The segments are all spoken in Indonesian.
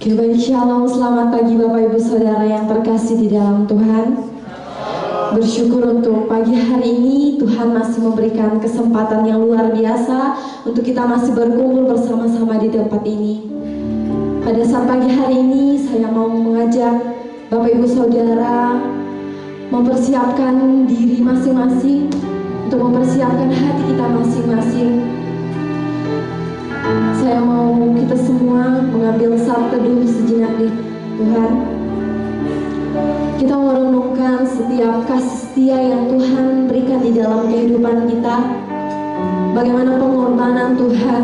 Oke, baik, shalom, selamat pagi Bapak Ibu Saudara yang terkasih di dalam Tuhan. Bersyukur untuk pagi hari ini Tuhan masih memberikan kesempatan yang luar biasa untuk kita masih berkumpul bersama-sama di tempat ini. Pada saat pagi hari ini saya mau mengajak Bapak Ibu Saudara mempersiapkan diri masing-masing, untuk mempersiapkan hati kita masing-masing. Saya mau kita semua mengambil saat teduh sejenak di Tuhan. Kita merenungkan setiap kasih setia yang Tuhan berikan di dalam kehidupan kita. Bagaimana pengorbanan Tuhan,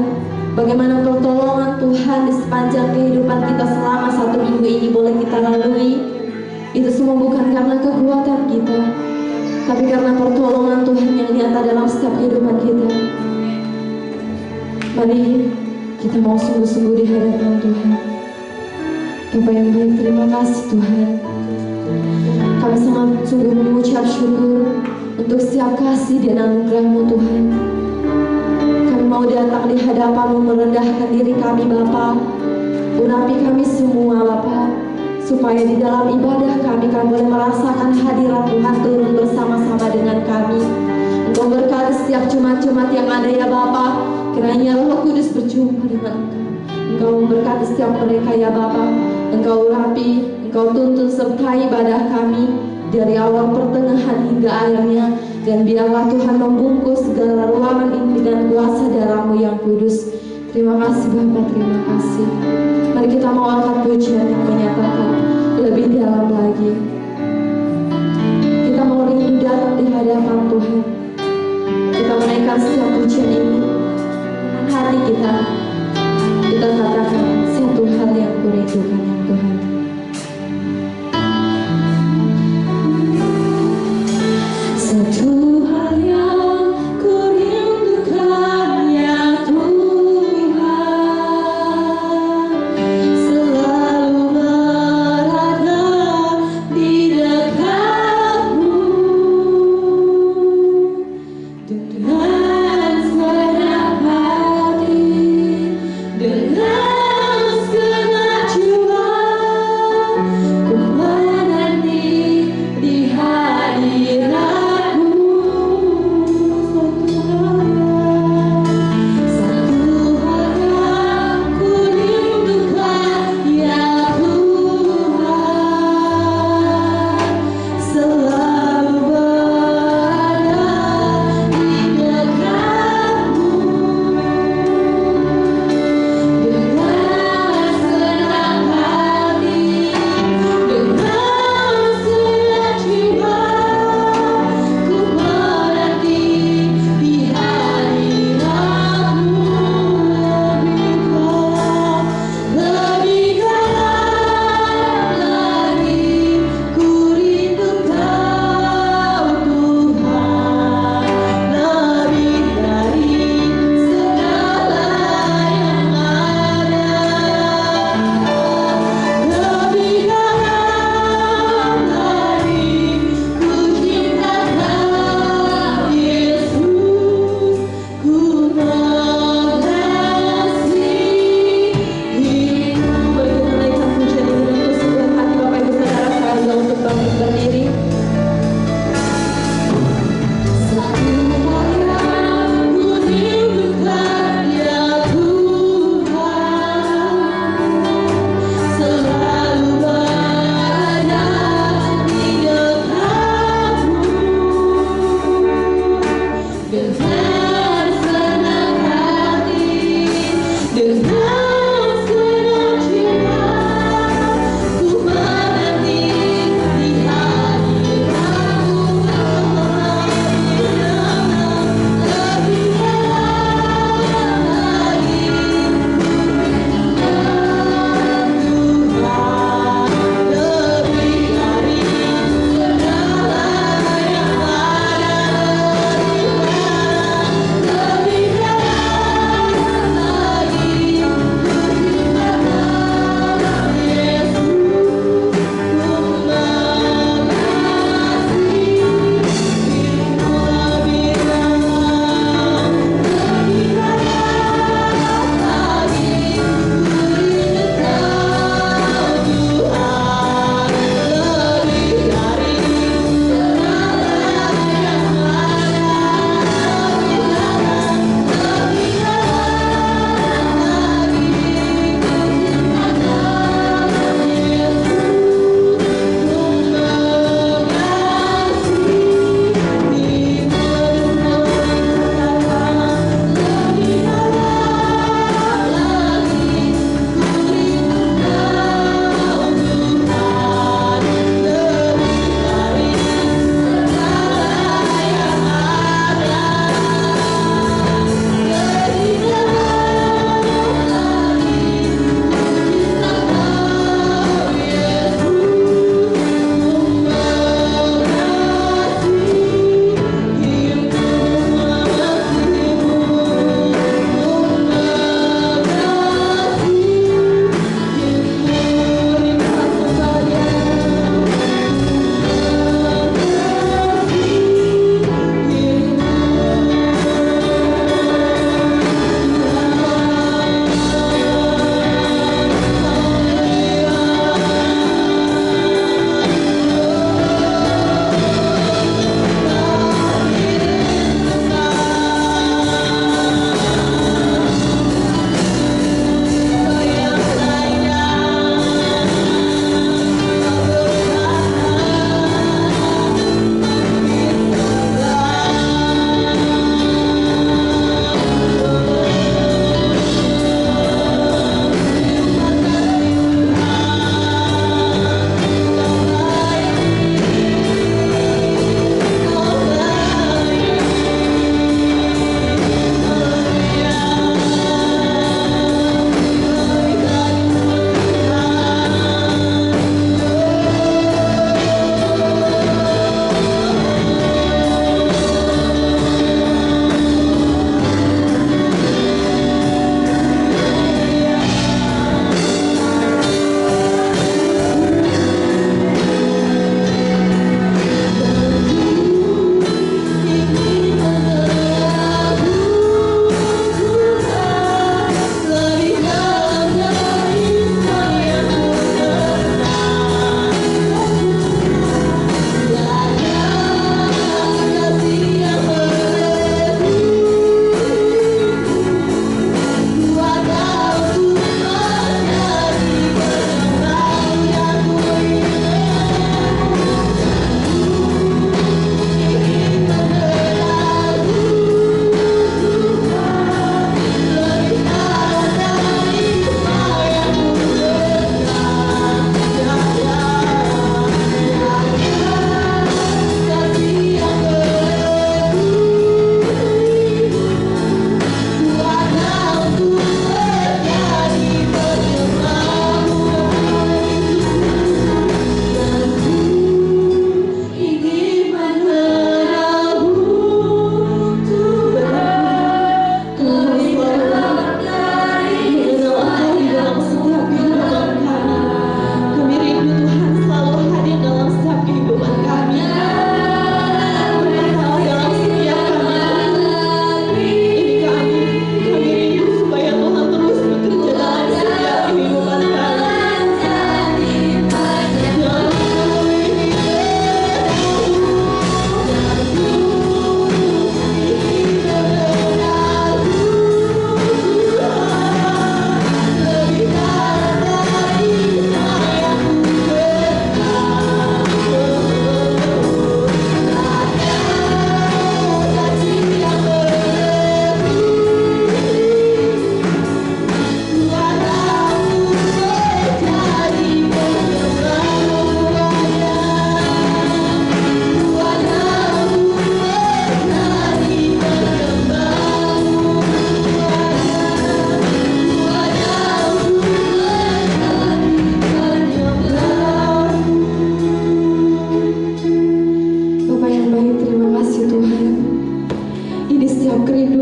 bagaimana pertolongan Tuhan di sepanjang kehidupan kita selama 1 minggu ini boleh kita lalui. Itu semua bukan karena kekuatan kita, tapi karena pertolongan Tuhan yang nyata dalam setiap kehidupan kita. Mari kita mau sungguh-sungguh di hadapan Tuhan. Bapa yang baik, terima kasih Tuhan. Kami sangat sungguh mengucap syukur untuk setiap kasih dan anugerah-Mu Tuhan. Kami mau datang di hadapan-Mu, merendahkan diri kami Bapa. Urapi kami semua Bapa, supaya di dalam ibadah kami boleh merasakan hadirat Tuhan turun bersama-sama dengan kami. Engkau berkati setiap jemaat-jemaat yang ada ya Bapa. Kiranya Roh Kudus berjumpa dengan Engkau memberkati setiap mereka ya Bapa. Engkau urapi, Engkau tuntun sertai ibadah kami dari awal pertengahan hingga akhirnya. Dan biarlah Tuhan membungkus segala ruangan ini dengan kuasa darah-Mu yang kudus. Terima kasih Bapa, terima kasih. Mari kita mau angkat pujian yang menyatakan lebih dalam lagi. Kita mau rindu datang di hadapan Tuhan. Kita menaikkan setiap pujian ini. Hati kita katakan satu hal yang kurindukan ya Tuhan. Satu hal yang kurindukan ya Tuhan, selalu berada di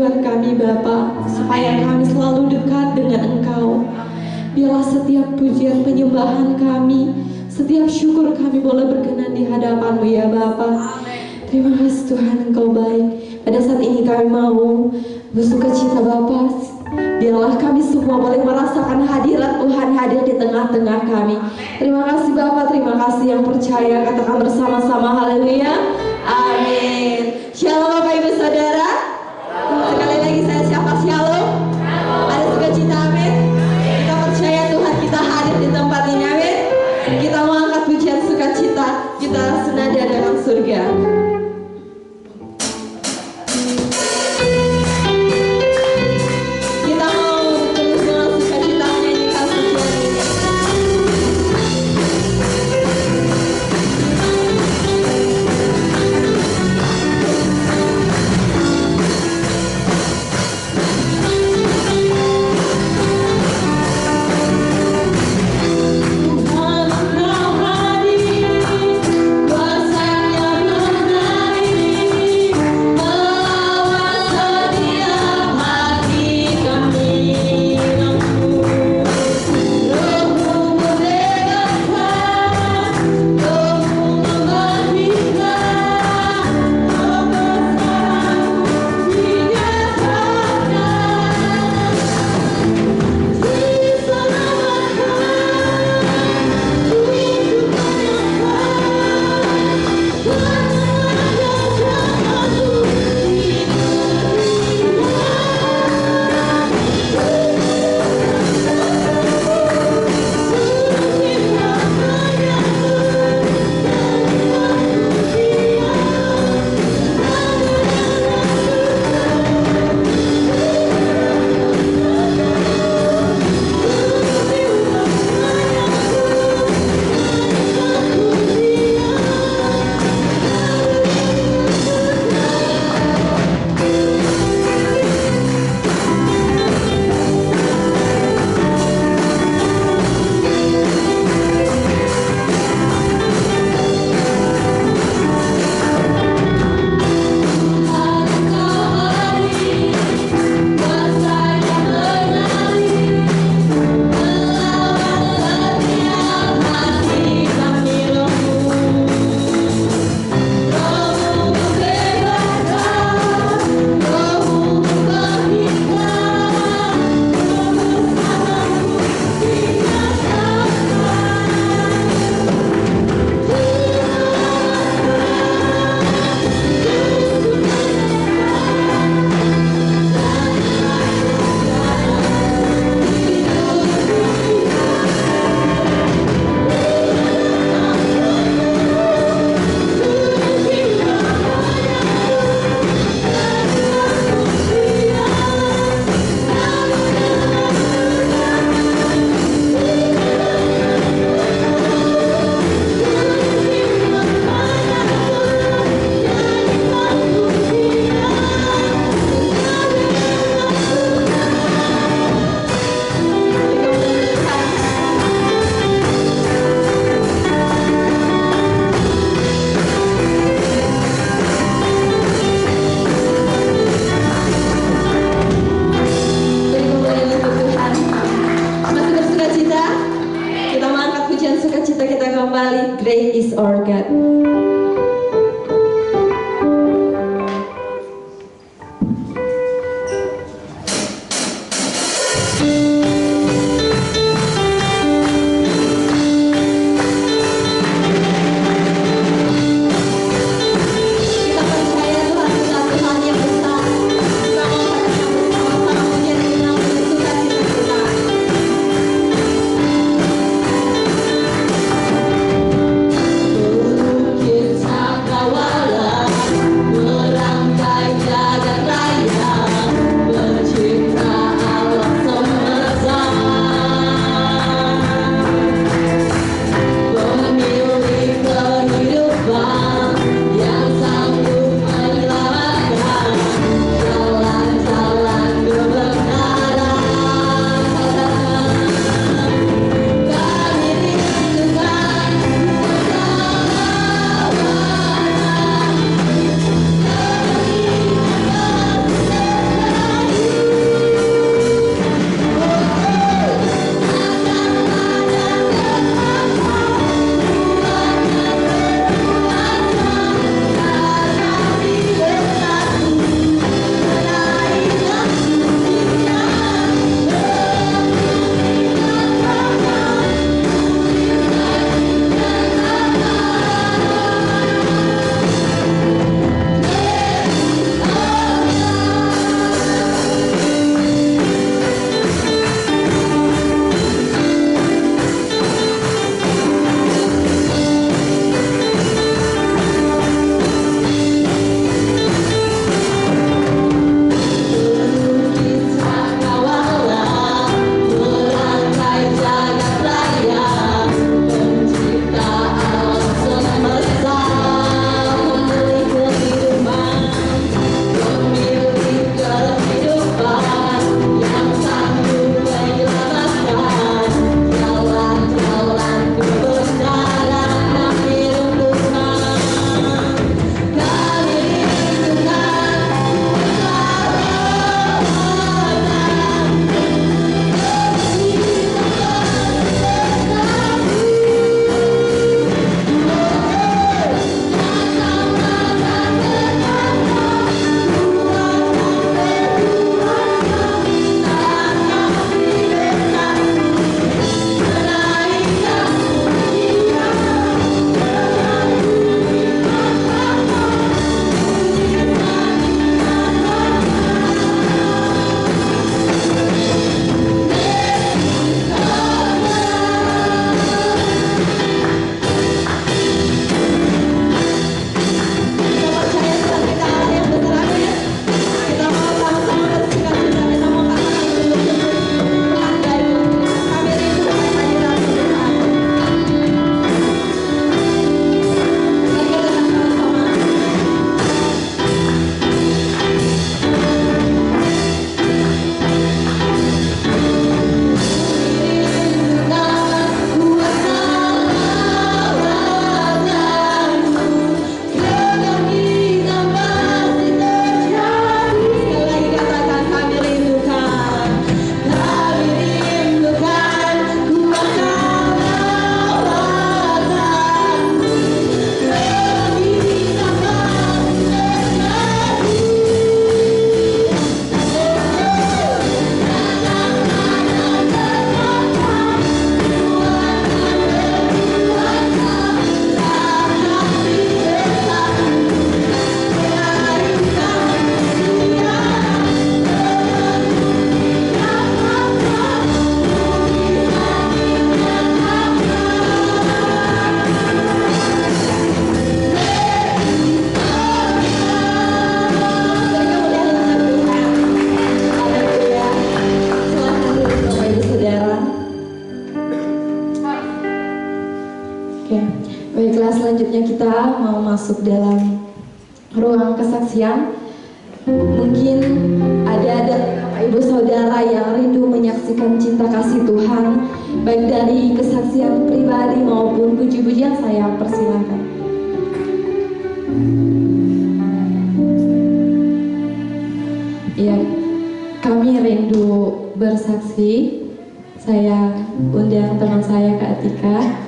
kerinduan kami Bapa, supaya kami selalu dekat dengan Engkau. Biarlah setiap pujian penyembahan kami, setiap syukur kami boleh berkenan di hadapan-Mu ya Bapa. Terima kasih Tuhan, Engkau baik. Pada saat ini kami mau bersuka cita Bapa. Biarlah kami semua boleh merasakan hadirat Tuhan hadir di tengah-tengah kami. Terima kasih Bapa, terima kasih yang percaya. Katakan bersama-sama haleluya. Amin. Shalom Bapak Ibu Saudara. Sekali lagi saya siapa shalom. Ada sukacita amin. Kita percaya Tuhan kita hadir di tempat ini amin. Kita mau angkat pujian sukacita, kita senada dengan surga. Great is our God. Oh selanjutnya kita mau masuk dalam ruang kesaksian. Mungkin ada Bapak Ibu Saudara yang rindu menyaksikan cinta kasih Tuhan, baik dari kesaksian pribadi maupun puji-pujian, saya persilakan. Ya, kami rindu bersaksi. Saya undang teman saya Kak Atika.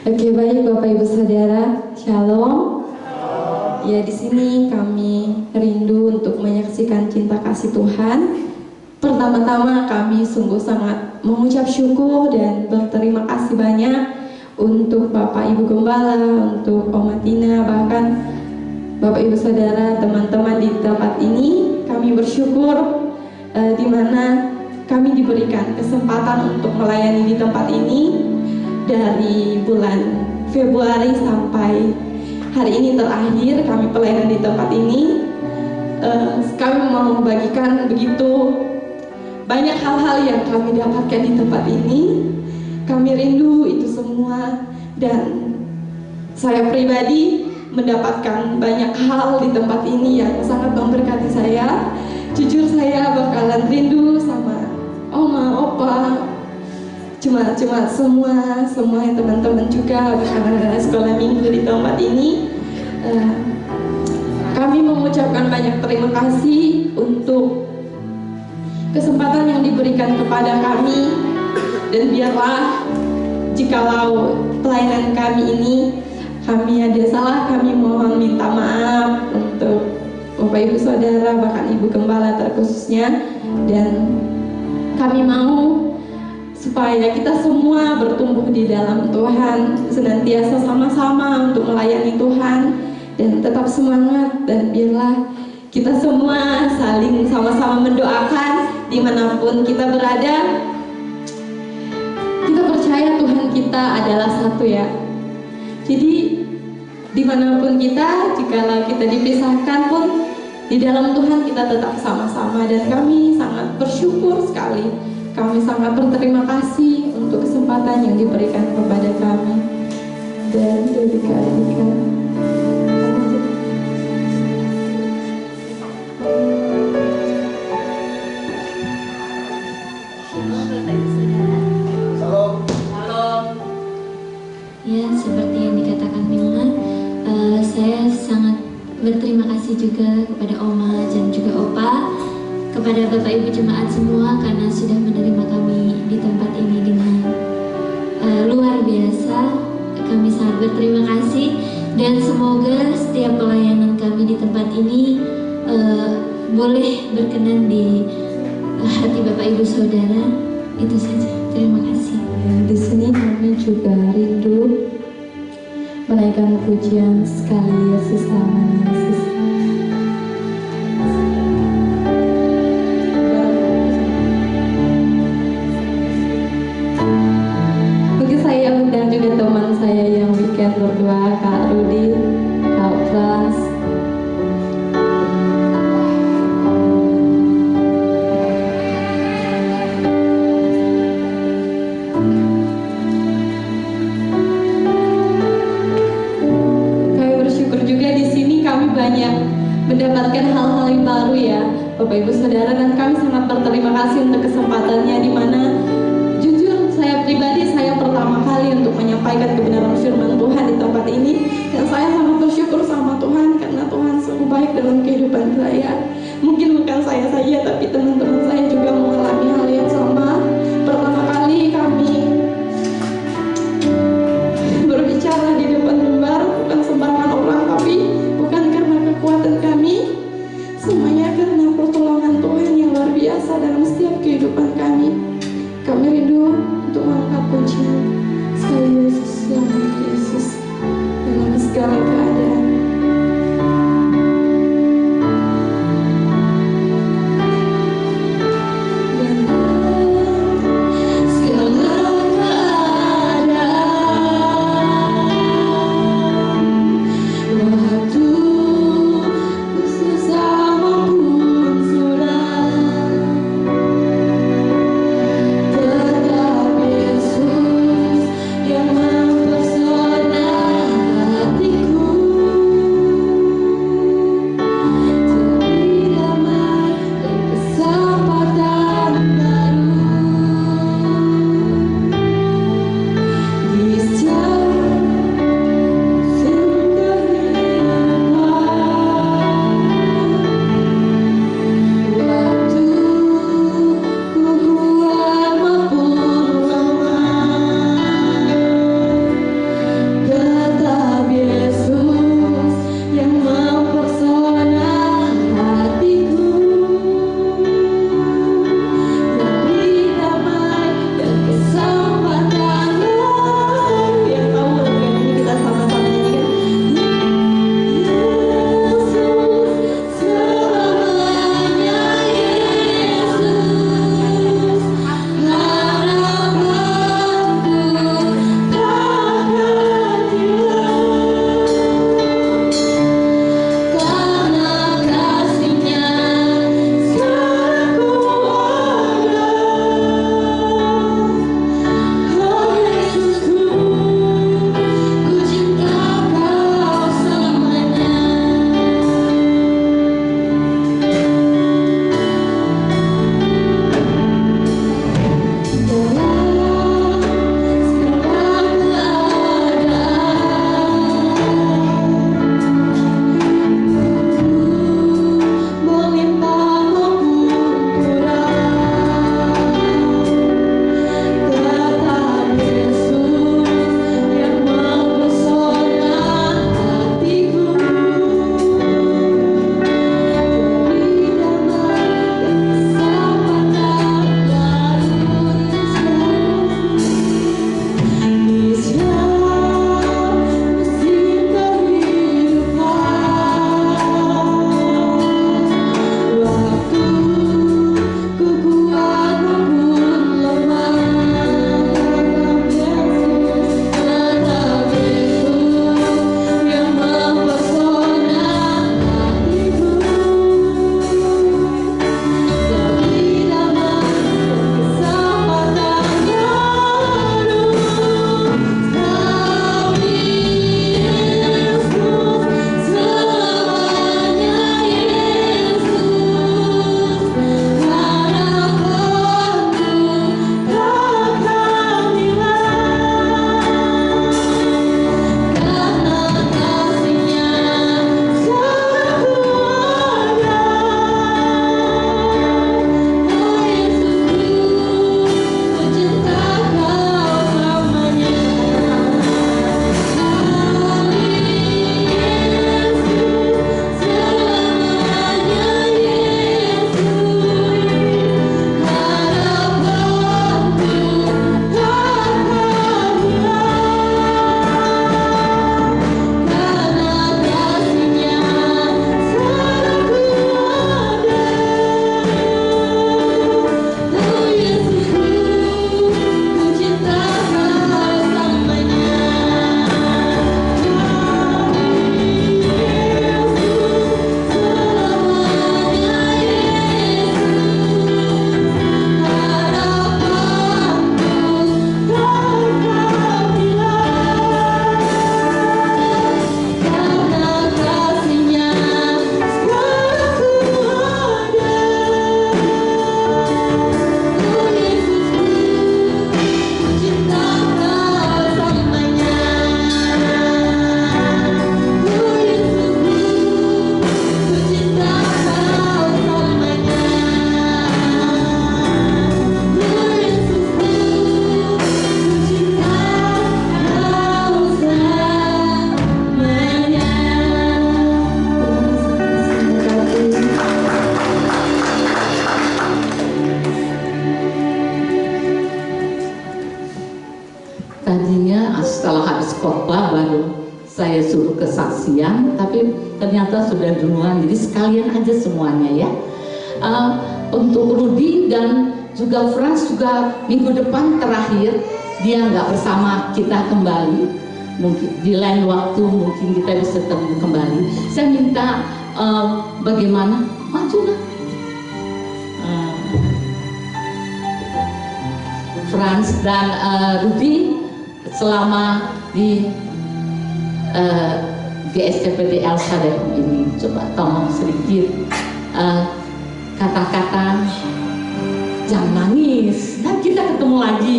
Oke, baik Bapak Ibu Saudara, Shalom. Ya, di sini kami rindu untuk menyaksikan cinta kasih Tuhan. Pertama-tama kami sungguh sangat mengucap syukur dan berterima kasih banyak untuk Bapak Ibu Gembala, untuk Oma Tina, bahkan Bapak Ibu Saudara, teman-teman di tempat ini. Kami bersyukur di mana kami diberikan kesempatan untuk melayani di tempat ini. Dari bulan Februari sampai hari ini terakhir kami pelayanan di tempat ini. Kami mau membagikan begitu banyak hal-hal yang kami dapatkan di tempat ini. Kami rindu itu semua, dan saya pribadi mendapatkan banyak hal di tempat ini yang sangat memberkati saya. Jujur saya bakalan rindu sama Oma, Opa, cuma semua yang teman-teman juga, bahkan ada sekolah minggu di tempat ini. Kami mengucapkan banyak terima kasih untuk kesempatan yang diberikan kepada kami, dan biarlah jikalau pelayanan kami ini kami ada salah, kami mohon minta maaf untuk Bapak Ibu Saudara, bahkan Ibu Gembala terkhususnya, dan kami mau supaya kita semua bertumbuh di dalam Tuhan, senantiasa sama-sama untuk melayani Tuhan dan tetap semangat. Dan biarlah kita semua saling sama-sama mendoakan dimanapun kita berada. Kita percaya Tuhan kita adalah satu, ya. Jadi dimanapun kita, jikalau kita dipisahkan pun, di dalam Tuhan kita tetap sama-sama. Dan kami sangat bersyukur sekali. Kami sangat berterima kasih untuk kesempatan yang diberikan kepada kami. Dan dari Kak Atika. Ya, seperti yang dikatakan Milna, saya sangat berterima kasih juga kepada Oma dan juga Opa, kepada Bapak Ibu Jemaat semua, karena sudah menerima kami di tempat ini dengan luar biasa. Kami sangat berterima kasih, dan semoga setiap pelayanan kami di tempat ini boleh berkenan di hati Bapak Ibu Saudara. Itu saja. Terima kasih. Di sini kami juga rindu menaikkan pujian sekali, Yesus namanya, Yesus. Mungkin saya undang juga teman saya yang weekend berdua, Kak Rudi, Kak Frans. Banyak mendapatkan hal-hal yang baru, ya Bapak Ibu Saudara, dan kami sangat berterima kasih untuk kesempatannya, di mana jujur saya pribadi, saya pertama kali untuk menyampaikan kebenaran firman Tuhan di tempat ini, dan saya sangat bersyukur sama Tuhan karena Tuhan sungguh baik dalam kehidupan saya. Mungkin bukan saya saja, tapi teman-teman saya juga mengalami hal yang sama. Pertama kali kami berbicara di depan mimbar bukan sembarangan orang, tapi bukan karena kekuatan kami, semuanya karena pertolongan Tuhan yang luar biasa dalam setiap kehidupan kami. Kami rindu untuk mengangkat pujian sekali, Yesus, selamat Yesus dalam segala keadaan. saya suruh kesaksian, tapi ternyata sudah duluan, jadi sekalian aja semuanya ya. Untuk Rudy dan juga Frans juga minggu depan terakhir dia nggak bersama kita kembali, mungkin di lain waktu mungkin kita bisa ketemu kembali. Saya minta bagaimana majulah Frans dan Rudy selama di GSCPD El Sadar ini, coba tolong sedikit kata-kata jangan nangis dan kita ketemu lagi.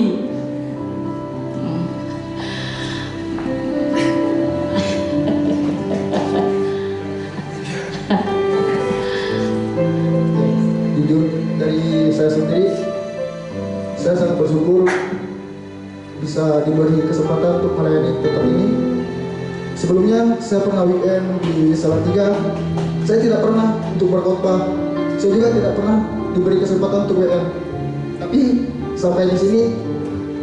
Jujur dari saya sendiri, saya sangat bersyukur bisa diberi kesempatan untuk melayani tempat ini. Sebelumnya saya pernah weekend di Salatiga, saya tidak pernah untuk berkhotbah, saya juga tidak pernah diberi kesempatan untuk WM. Tapi sampai di sini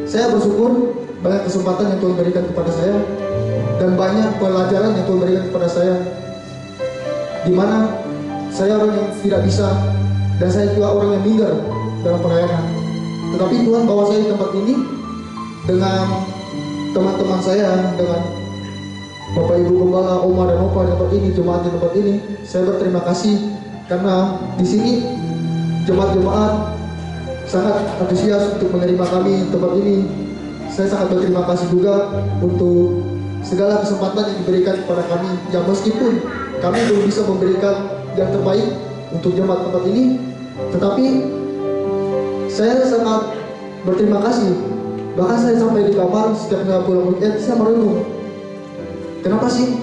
saya bersyukur banyak kesempatan yang Tuhan berikan kepada saya dan banyak pelajaran yang Tuhan berikan kepada saya, di mana saya orang yang tidak bisa dan saya juga orang yang minder dalam pelayanan. Tetapi Tuhan bawa saya di tempat ini dengan teman-teman saya, dengan Bapak Ibu Gembala, Oma dan Opa di tempat ini, jemaat di tempat ini. Saya berterima kasih karena di sini jemaat-jemaat sangat antusias untuk menerima kami di tempat ini. Saya sangat berterima kasih juga untuk segala kesempatan yang diberikan kepada kami. Ya meskipun kami belum bisa memberikan yang terbaik untuk jemaat tempat ini, tetapi saya sangat berterima kasih. Bahkan saya sampai di kamar setiap saya pulang weekend, saya merenung. Kenapa sih?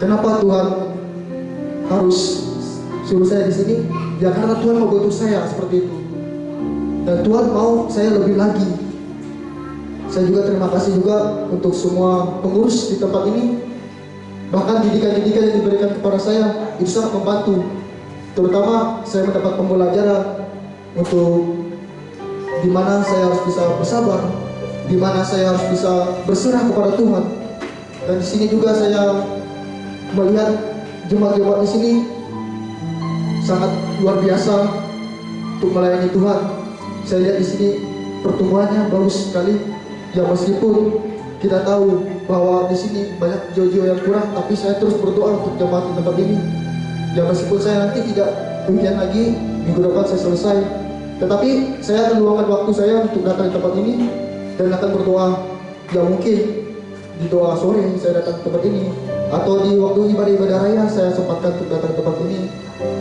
Kenapa Tuhan harus suruh saya di sini? Ya karena Tuhan mau bantu saya seperti itu. Dan Tuhan mau saya lebih lagi. Saya juga terima kasih juga untuk semua pengurus di tempat ini. Bahkan didikan-didikan yang diberikan kepada saya itu sangat membantu. Terutama saya mendapat pembelajaran untuk di mana saya harus bisa bersabar, di mana saya harus bisa berserah kepada Tuhan. Dan di sini juga saya melihat jemaat-jemaat di sini sangat luar biasa untuk melayani Tuhan. Saya lihat di sini pertumbuhannya bagus sekali. Ya meskipun kita tahu bahwa di sini banyak jojo yang kurang, tapi saya terus berdoa untuk jemaat di tempat ini. Ya meskipun saya nanti tidak ujian lagi, minggu depan saya selesai, tetapi saya akan luangkan waktu saya untuk datang ke tempat ini dan akan berdoa. Ya mungkin di doa sore saya datang ke tempat ini, atau di waktu ibadah raya saya sempatkan untuk datang ke tempat ini.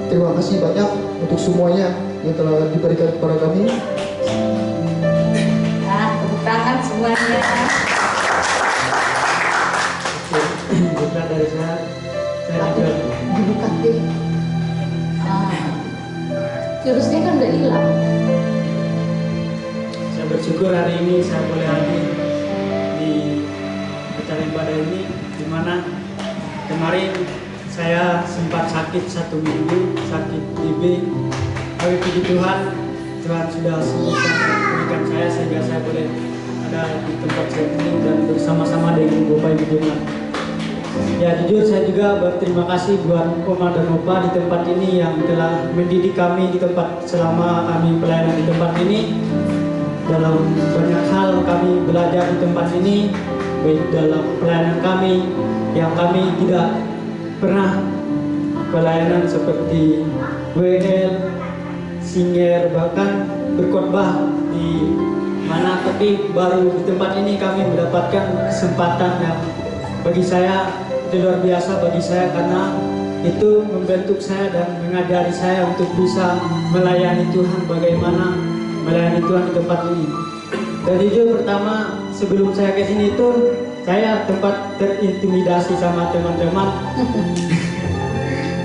Terima kasih banyak untuk semuanya yang telah diberikan kepada kami. Tepuk tangan semuanya. Bukan dari saya juga Dibuka deh. Virusnya kan udah hilang. saya bersyukur hari ini saya boleh hadir di acara ibadah ini, di mana kemarin saya sempat sakit 1 minggu, sakit TB. Tapi puji Tuhan, Tuhan sudah sembuhkan berikan saya sehingga saya boleh ada di tempat saya ini dan bersama-sama dengan Bapak Ibu jemaat. Ya jujur saya juga berterima kasih buat Oma dan Opa di tempat ini yang telah mendidik kami di tempat selama kami pelayanan di tempat ini. Dalam banyak hal kami belajar di tempat ini, baik dalam pelayanan kami yang kami tidak pernah pelayanan seperti WL, singer, bahkan berkhotbah di mana, tapi baru di tempat ini kami mendapatkan kesempatan yang bagi saya itu luar biasa bagi saya, karena itu membentuk saya dan mengajari saya untuk bisa melayani Tuhan, bagaimana melayani Tuhan di tempat ini. Dan jujur pertama sebelum saya ke sini itu saya tempat terintimidasi sama teman-teman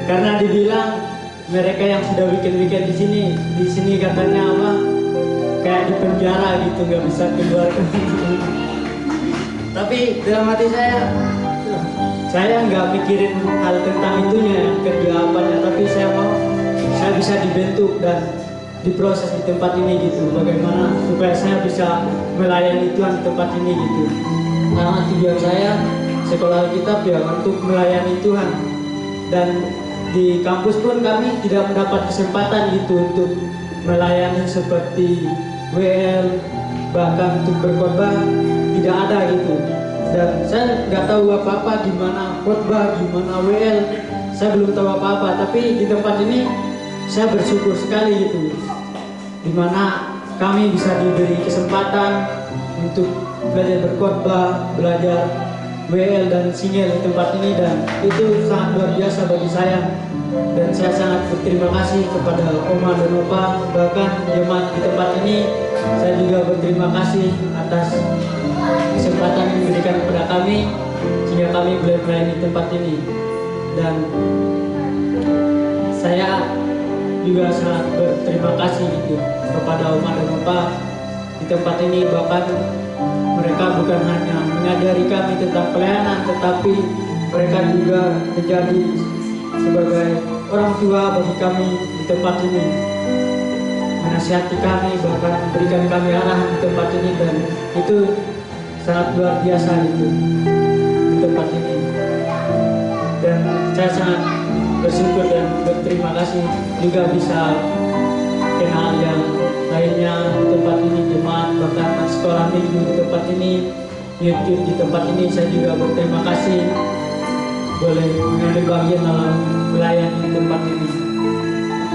karena dibilang mereka yang sudah weekend di sini katanya apa, kayak di penjara gitu, nggak bisa keluar. Tapi dalam hati saya nggak mikirin hal tentang itunya, kerja apanya, tapi saya mau saya bisa dibentuk dan diproses di tempat ini gitu, bagaimana supaya saya bisa melayani Tuhan di tempat ini gitu. Karena tujuan saya sekolah Alkitab ya untuk melayani Tuhan. Dan di kampus pun kami tidak mendapat kesempatan gitu untuk melayani seperti WL, bahkan untuk berkhotbah tidak ada gitu. Dan saya nggak tahu apa-apa gimana khotbah, gimana WL, saya belum tahu apa-apa. Tapi di tempat ini saya bersyukur sekali gitu, dimana kami bisa diberi kesempatan untuk belajar berkhotbah, belajar WL dan singel di tempat ini, dan itu sangat luar biasa bagi saya. Dan saya sangat berterima kasih kepada Oma dan Opa, bahkan jemaat di tempat ini. Saya juga berterima kasih atas kesempatan yang diberikan kepada kami sehingga kami boleh melayani tempat ini. Dan saya juga sangat berterima kasih gitu kepada Oma dan Opa di tempat ini. Bahkan mereka bukan hanya mengajari kami tentang pelayanan, tetapi mereka juga menjadi sebagai orang tua bagi kami di tempat ini, menasihati kami, bahkan memberikan kami arahan di tempat ini. Dan itu sangat luar biasa itu di tempat ini. Dan saya sangat bersyukur dan berterima kasih juga bisa kenal yang lainnya di tempat ini, jemaat, bahkan sekolah minggu di tempat ini, YouTube di tempat ini. Saya juga berterima kasih boleh mengambil bagian dalam melayani di tempat ini.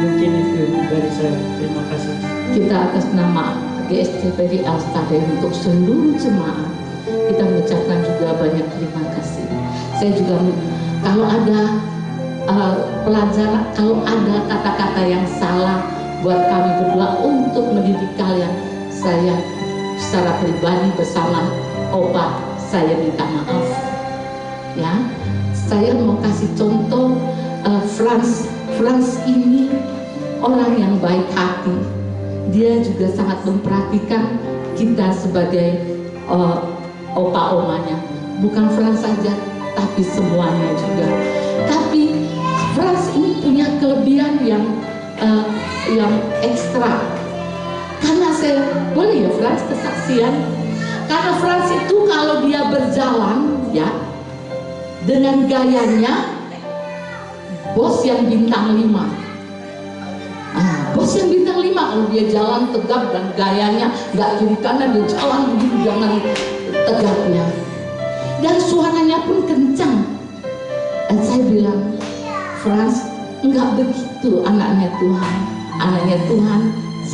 Mungkin itu dari saya. Terima kasih. Kita atas nama GSTPD Alstade untuk seluruh jemaat, kita mengucapkan juga banyak terima kasih. Saya juga kalau ada pelajaran, kalau ada kata-kata yang salah buat kami berdua untuk mendidik kalian, saya secara pribadi bersama Opa saya minta maaf ya. Saya mau kasih contoh, Franz ini orang yang baik hati. Dia juga sangat memperhatikan kita sebagai opa-omanya. Bukan Franz saja, tapi semuanya juga. Tapi Franz ini punya kelebihan yang ekstra. Karena saya boleh ya Franz kesaksian. Karena Franz itu kalau dia berjalan ya dengan gayanya bos yang bintang 5. Bos yang bintang 5 kalau dia jalan tegap dan gayanya nggak kiri kanan, dia jalan begitu dengan tegapnya. Dan suaranya pun kencang. Dan saya bilang, Franz, nggak begitu anaknya Tuhan. Anaknya Tuhan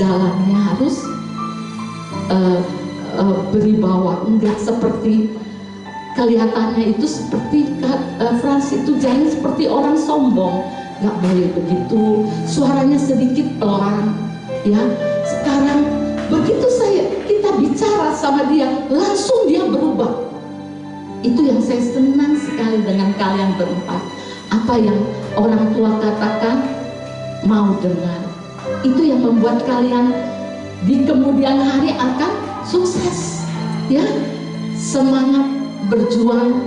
jalannya harus beribawa, enggak seperti kelihatannya itu seperti Franz itu jalan seperti orang sombong. Nggak boleh begitu, suaranya sedikit pelan ya. Sekarang begitu kita bicara sama dia, langsung dia berubah. Itu yang saya senang sekali dengan kalian berempat. Apa yang orang tua katakan mau dengar, itu yang membuat kalian di kemudian hari akan sukses ya. Semangat berjuang,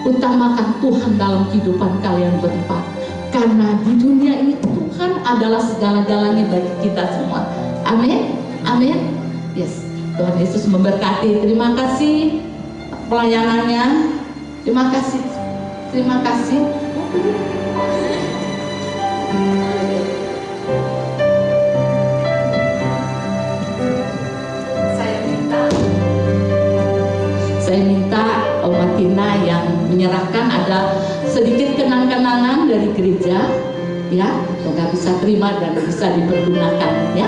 utamakan Tuhan dalam kehidupan kalian berempat, karena di dunia ini Tuhan adalah segala-galanya bagi kita semua. Amin, amin. Yes, Tuhan Yesus memberkati. Terima kasih pelayanannya. Terima kasih, terima kasih. Saya minta Oma Tina yang menyerahkan ada sedikit kenang-kenangan dari gereja ya, semoga bisa terima dan bisa dipergunakan ya.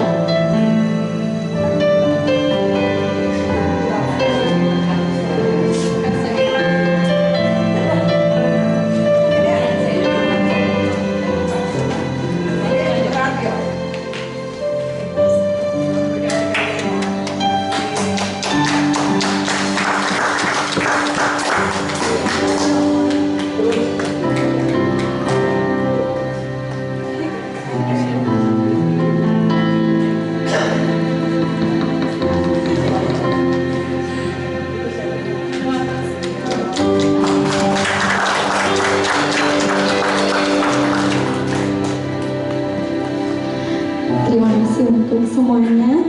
Semuanya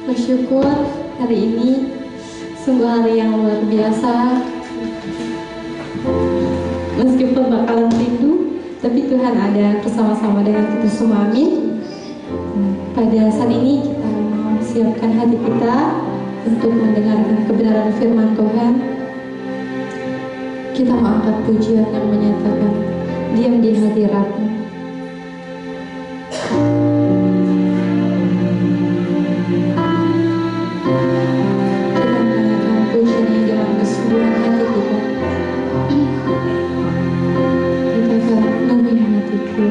bersyukur hari ini sungguh hari yang luar biasa. Meskipun bakalan rindu, tapi Tuhan ada bersama-sama dengan kita semua, amin. Pada saat ini kita mau siapkan hati kita untuk mendengarkan kebenaran firman Tuhan. Kita mau angkat pujian yang menyatakan diam di hadirat-Mu. Kita menyanyikan pujian ini dengan kesungguhan hati kita. Kita akan memenuhi hatiku.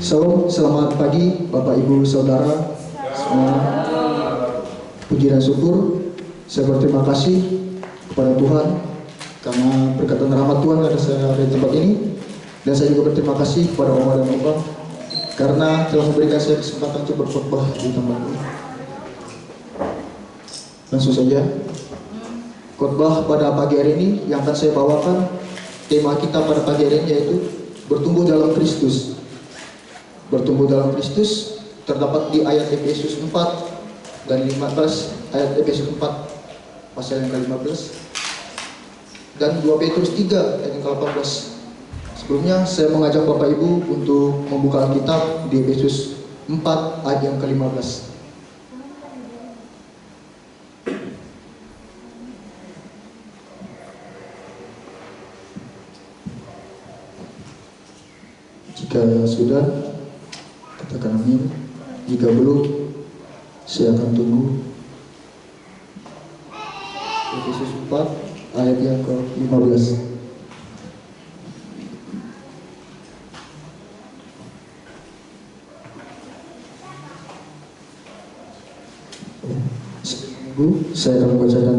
Shalom, selamat pagi Bapak Ibu Saudara semua. Puji dan syukur saya berterima kasih kepada Tuhan karena berkat dan rahmat Tuhan ada saya ada di tempat ini, dan saya juga berterima kasih kepada Oma dan Opa karena telah memberikan saya kesempatan untuk berkhotbah di tempat ini. Langsung saja. Khotbah pada pagi hari ini yang akan saya bawakan, tema kita pada pagi hari ini yaitu bertumbuh dalam Kristus. Bertumbuh dalam Kristus terdapat di ayat Efesus 4 dan 15, ayat Efesus 4 pasal yang ke-15 dan 2 Petrus 3 ayat yang ke-18. Sebelumnya saya mengajak Bapak Ibu untuk membuka Alkitab di Efesus 4 ayat yang ke-15. Jika sudah, katakan amin. Jika belum, saya akan tunggu. Efesus 4 ayat yang ke-15. Saya akan membacakan.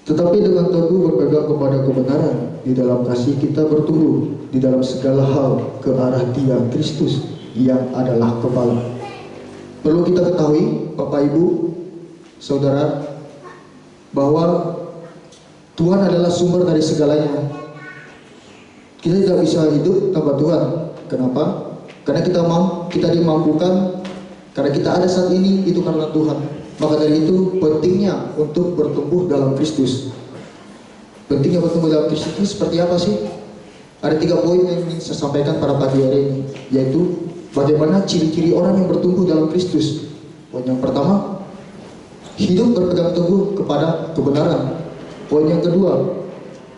Tetapi dengan teguh berpegang kepada kebenaran, di dalam kasih kita bertumbuh di dalam segala hal ke arah Dia Kristus yang adalah kepala. Perlu kita ketahui, Bapak Ibu, Saudara, bahwa Tuhan adalah sumber dari segalanya. Kita tidak bisa hidup tanpa Tuhan. Kenapa? Karena kita dimampukan, karena kita ada saat ini itu karena Tuhan. Maka dari itu pentingnya untuk bertumbuh dalam Kristus. Pentingnya bertumbuh dalam Kristus itu seperti apa sih? Ada 3 poin yang ingin saya sampaikan pada pagi hari ini, yaitu bagaimana ciri-ciri orang yang bertumbuh dalam Kristus. Poin yang pertama, hidup berpegang teguh kepada kebenaran. Poin yang kedua,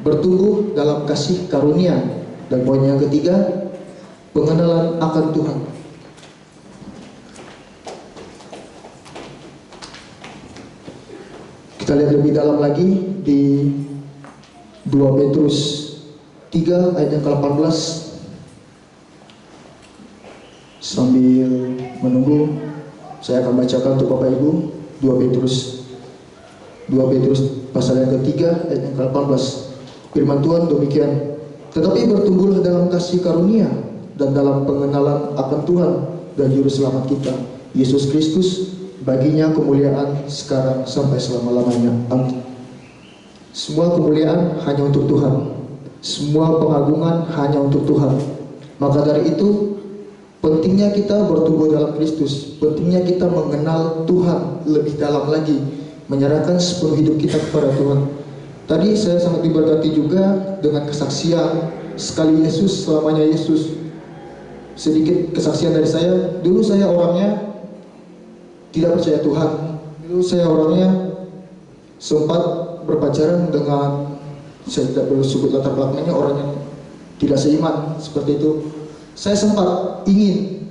bertumbuh dalam kasih karunia. Dan poin yang ketiga, pengenalan akan Tuhan. Kita lihat lebih dalam lagi di 2 Petrus 3 ayat yang ke-18. Sambil menunggu, saya akan bacakan untuk Bapak Ibu 2 Petrus pasal yang ketiga ayat yang ke-18. Firman Tuhan demikian, tetapi bertumbuhlah dalam kasih karunia dan dalam pengenalan akan Tuhan dan Juru Selamat kita, Yesus Kristus. Baginya kemuliaan sekarang sampai selama-lamanya. Amin. Semua kemuliaan hanya untuk Tuhan. Semua pengagungan hanya untuk Tuhan. Maka dari itu, pentingnya kita bertumbuh dalam Kristus. Pentingnya kita mengenal Tuhan lebih dalam lagi. Menyerahkan sepenuh hidup kita kepada Tuhan. Tadi saya sangat diberkati juga dengan kesaksian sekali Yesus, selamanya Yesus. Sedikit kesaksian dari saya. Dulu saya orangnya tidak percaya Tuhan. Dulu saya orangnya sempat berpacaran dengan, saya tidak boleh sebut latar belakangnya, orang yang tidak seiman seperti itu. Saya sempat ingin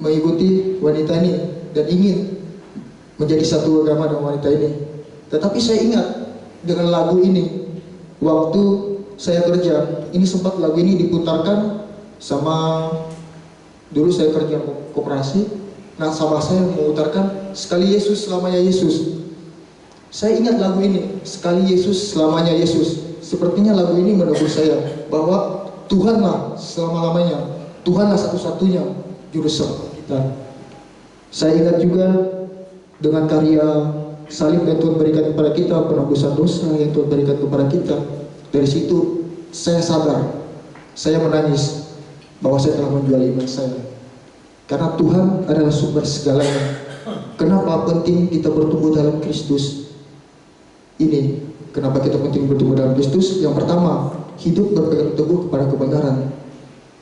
mengikuti wanita ini dan ingin menjadi satu agama dengan wanita ini. Tetapi saya ingat dengan lagu ini, waktu saya kerja, ini sempat lagu ini diputarkan sama, dulu saya kerja koperasi. Nah, sama saya memutarkan sekali Yesus selamanya Yesus. Saya ingat lagu ini, sekali Yesus selamanya Yesus. Sepertinya lagu ini menebus saya bahwa Tuhanlah selama-lamanya, Tuhanlah satu-satunya juru selamat kita. Saya ingat juga dengan karya salib yang Tuhan berikan kepada kita, penebusan dosa yang Tuhan berikan kepada kita. Dari situ saya sadar, saya menangis bahwa saya telah menjual iman saya. Karena Tuhan adalah sumber segalanya. Kenapa penting kita bertumbuh dalam Kristus? Ini kenapa kita penting bertumbuh dalam Kristus? Yang pertama, hidup berpegang teguh kepada kebenaran.